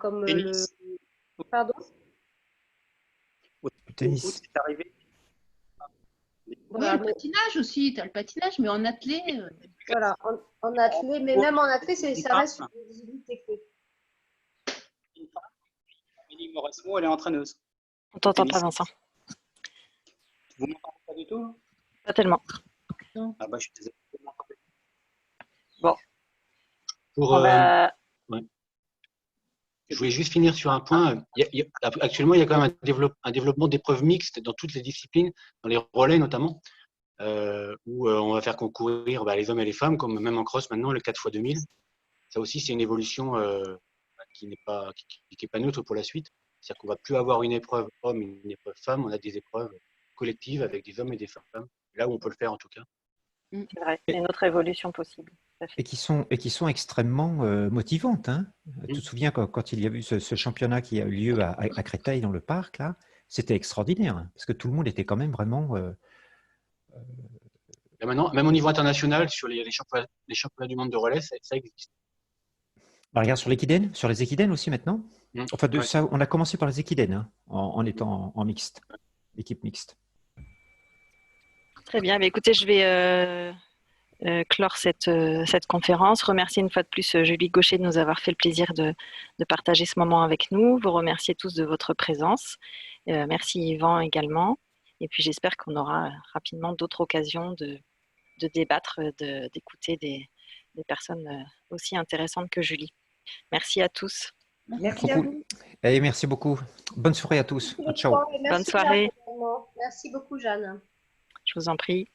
comme Tennis. Pardon? Au Tennis. foot, c'est arrivé. Voilà, le patinage aussi, tu as le patinage, mais en athlé. Voilà, en athlé, mais même en athlé, ça reste une discipline technique. Une femme, Amélie Mauresmo, elle est entraîneuse. On t'entend Tennis. pas, Vincent. Vous m'entendez pas du tout? Pas tellement. Ah bah, je suis désolé. Vous m'entendez? Bon, Pour, on va... je voulais juste finir sur un point. Actuellement, il y a quand même un développement d'épreuves mixtes dans toutes les disciplines, dans les relais notamment, où on va faire concourir les hommes et les femmes, comme même en cross maintenant, le 4x2000. Ça aussi, c'est une évolution qui n'est pas neutre pour la suite. C'est-à-dire qu'on ne va plus avoir une épreuve homme et une épreuve femme, on a des épreuves collectives avec des hommes et des femmes, là où on peut le faire en tout cas. C'est vrai, c'est une autre évolution possible. Tout à fait. Et qui sont extrêmement motivantes. Hein. Tu te souviens quand il y a eu ce championnat qui a eu lieu à Créteil dans le parc, là, c'était extraordinaire, hein, parce que tout le monde était quand même vraiment… Là, maintenant, même au niveau international, sur les championnats du monde de relais, ça existe. Regarde sur l'équidène, sur les équidènes aussi maintenant. Enfin, Ouais. ça, on a commencé par les équidènes, hein, en étant en mixte, équipe mixte. Très bien. Mais écoutez, je vais clore cette conférence. Remercier une fois de plus Julie Gaucher de nous avoir fait le plaisir de partager ce moment avec nous. Vous remercier tous de votre présence. Merci Yvan également. Et puis j'espère qu'on aura rapidement d'autres occasions de débattre, d'écouter des personnes aussi intéressantes que Julie. Merci à tous. Merci à vous. Et merci beaucoup. Bonne soirée à tous. Ciao. Merci, Bonne soirée. Jeanne. Merci beaucoup, Jeanne. Je vous en prie.